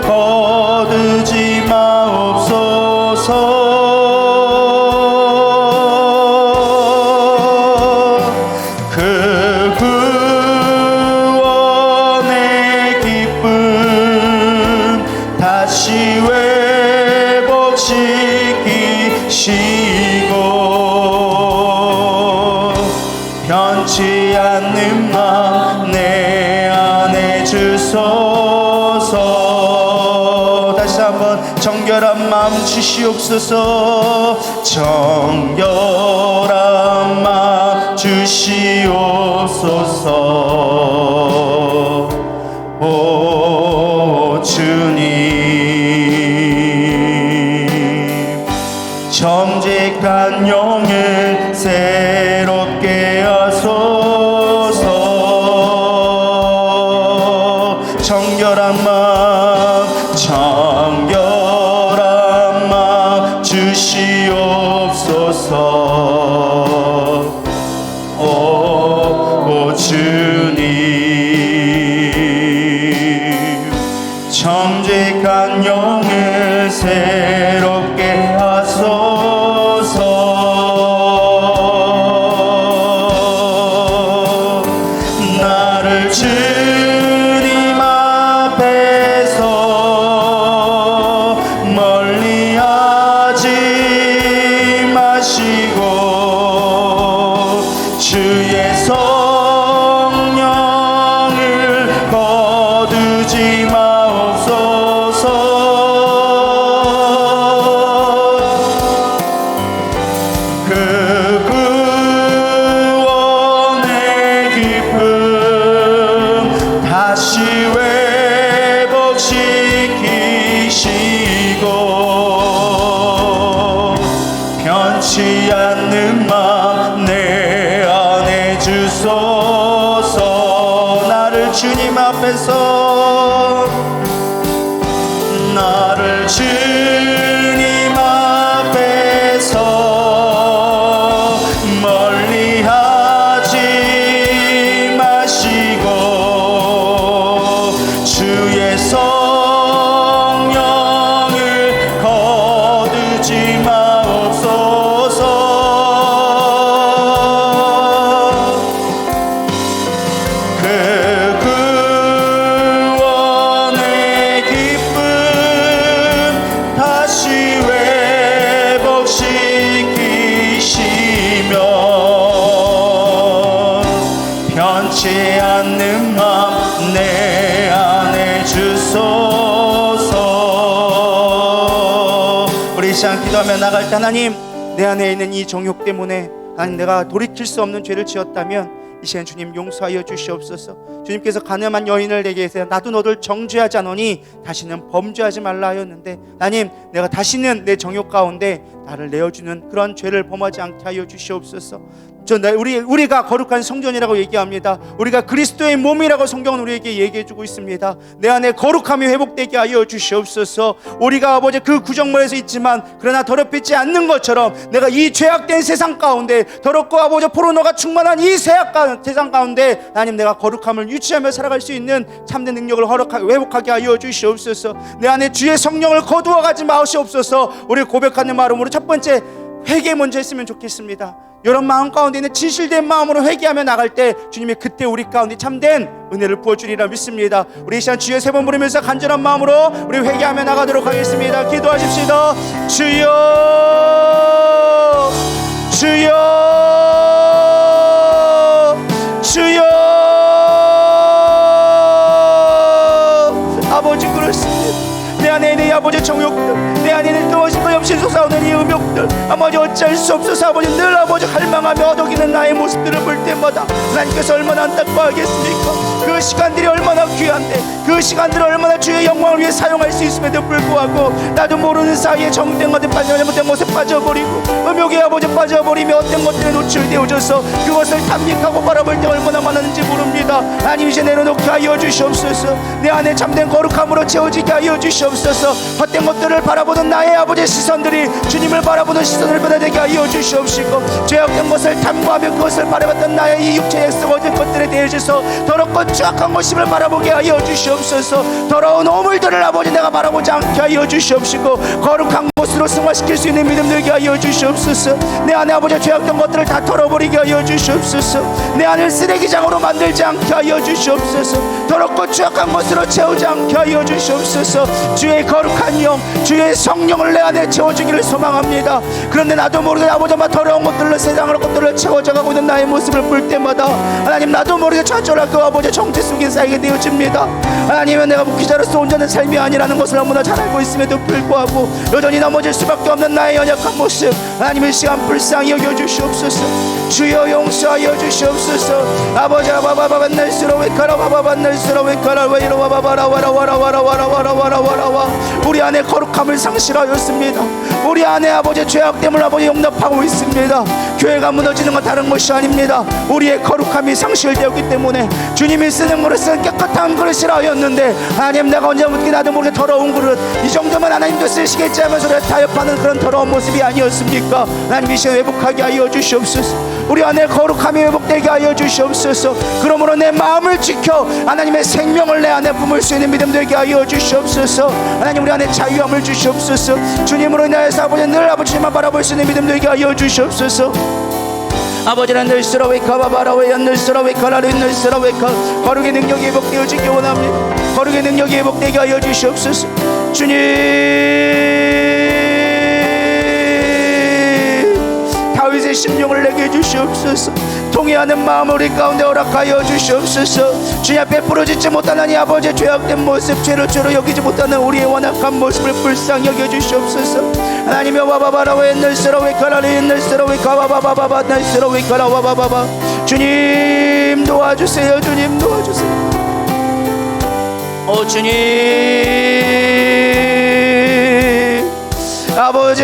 거두지 마옵소서. 그 구원의 기쁨 다시 회복시키시고 변치 않는 마음 내 안에 주소서. 다시 한번 정결한 마음 주시옵소서. 정결한 마음 주시옵소서. 오 주님 정직한 영을 새롭게 하소서. 정결한 마음 주시옵소서. 오 주님 않는 맘 내 안에 주소서. 나를 주님 앞에서, 나를 주님 앞에서 멀리하지 마시고 주의 성령을 거두지 마옵소서. 그 구원의 기쁨 다시 회복시키시며 변치 않는 맘 내 안에 주소서. 우리 이 시간 기도하며 나갈 때, 하나님, 내 안에 있는 이 정욕 때문에 하나님 내가 돌이킬 수 없는 죄를 지었다면 이 시간 주님 용서하여 주시옵소서. 주님께서 가늠한 여인을 내게 해서 나도 너를 정죄하지 않으니 다시는 범죄하지 말라 하였는데, 하나님, 내가 다시는 내 정욕 가운데 나를 내어주는 그런 죄를 범하지 않게 하여 주시옵소서. 우리가 거룩한 성전이라고 얘기합니다. 우리가 그리스도의 몸이라고 성경은 우리에게 얘기해주고 있습니다. 내 안에 거룩함이 회복되게 하여 주시옵소서. 우리가 아버지 그 구정물에서 있지만 그러나 더럽히지 않는 것처럼 내가 이 죄악된 세상 가운데, 더럽고 아버지 포르노가 충만한 이 세상 가운데 하나님, 내가 거룩함을 유지하며 살아갈 수 있는 참된 능력을 회복하게 하여 주시옵소서. 내 안에 주의 성령을 거두어 가지 마시옵소서. 우리 고백하는 마음으로 첫 번째 회개 먼저 했으면 좋겠습니다. 이런 마음 가운데 있는 진실된 마음으로 회개하며 나갈 때 주님이 그때 우리 가운데 참된 은혜를 부어주리라 믿습니다. 우리 이 시간 주여 세 번 부르면서 간절한 마음으로 우리 회개하며 나가도록 하겠습니다. 기도하십시다. 주여, 주여, 주여. 아버지, 그렇습니다. 내 안에 있는 이 아버지 정욕들, 내 안에 있는 뜨거운 염신 솟아오는 이 음욕들, 아버지 어찌할 수 없어서 아버지 늘 아버지 갈망하며 어덕이는 나의 모습들을 볼 때마다 하나님께서 얼마나 안타까워하겠습니까? 그 시간들이 얼마나 귀한데, 그 시간들을 얼마나 주의 영광을 위해 사용할 수 있음에도 불구하고 나도 모르는 사이에 정된 것에 잘못된 것에 빠져버리고 음욕에 아버지 빠져버리며 어떤 것들에 노출되어져서 그것을 탐닉하고 바라볼 때 얼마나 많았는지 모릅니다. 하나님, 이제 내려놓게 하여 주시옵소서. 내 안에 참된 거룩함으로 채워지게 하여 주시옵소서. 헛된 것들을 바라보는 나의 아버지 시선들이 주님을 바라보는 시선을 변화되게 하여 주시옵시고, 죄악된 것을 탐구하며 그것을 바라봤던 나의 이 육체의 썩어진 것들에 대해서 더럽고 추악한 것임을 바라보게 하여 주시옵소서. 더러운 오물들을 아버지 내가 바라보지 않게 하여 주시옵시고, 거룩한 곳으로 승화시킬 수 있는 믿음 들게 하여 주시옵소서. 내 안에 아버지 죄악된 것들을 다 털어버리게 하여 주시옵소서. 내 안을 쓰레기장으로 만들지 않게 하여 주시옵소서. 더럽고 추악한 것으로 채우지 않게 하여 주시옵소서. 주의 거룩한 영, 주의 성령을 내 안에 채워주기를 소망합니다. 그런데 나도 모르게 아버지 더러운 것들로 세상으로 것들을 채워져가고 있는 나의 모습을 볼 때마다 하나님, 나도 모르게 좌절하고 아버지 정체 속에 쌓이게 되어집니다. 하나님은 내가 목회자로서 온전한 삶이 아니라는 것을 너무나 잘 알고 있음에도 불구하고 여전히 넘어질 수밖에 없는 나의 연약한 모습, 하나님의 시간 불쌍히 여겨주시옵소서. 주여 용서하여 주시옵소서. 아버지 아바바바 날스러워 가라 바바바 날스러워 가라 와이로 와바바라 와라 와라 와라 와라 와라 와라 와라 와. 우리 안에 거룩함을 상실하였습니다. 우리 안에 아버지 죄악됨을 아버지 용납하고 있습니다. 교회가 무너지는 건 다른 것이 아닙니다. 우리의 거룩함이 상실되었기 때문에 주님이 쓰는 그릇은 깨끗한 그릇이라 하였는데, 하나님, 내가 언제부터 나도 모르게 더러운 그릇, 이 정도면 하나님도 쓰시겠지 하면서 타협하는 그런 더러운 모습이 아니었습니까? 하나님, 이 시간 회복하게 하여 주시옵소서. 우리 안에 거룩함이 회복되게 하여 주시옵소서. 그러므로 내 마음을 지켜 하나님의 생명을 내 안에 품을 수 있는 믿음 되게 하여 주시옵소서. 하나님, 우리 안에 자유함을 주시옵소서. 주님으로 인하여서 아버지 늘 아버지만 바라볼 수 있는 믿음 되게 하여 주시옵소서. 아버지는 늘스러웨 카바바라웨 늘스러웨 카라르 늘스러웨 카. 거룩의 능력이 회복되어지기 원합니다. 거룩의 능력이 회복되게 하여 주시옵소서. 주님, 다윗의 심령을 내게 주시옵소서. 통회하는 마음을 우리 가운데 허락하여 주시옵소서. 주님 앞에 부러지지 못하는 이 아버지의 죄악된 모습, 죄를 죄로 여기지 못하는 우리의 완악한 모습을 불쌍히 여겨 주시옵소서. 하나님의 와바바라웨 늘스러웨 카라레 늘스러웨 카바바바바바 늘스러웨 카라와바바바. 주님 도와주세요. 주님 도와주세요. 오 주님, 아버지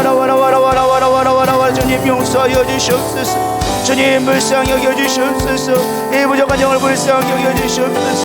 와라 주님 용서하여 주시옵소서. 주님 불쌍히 여겨 주시옵소서. 이 부족한 영을 불쌍히 여겨 주시옵소서.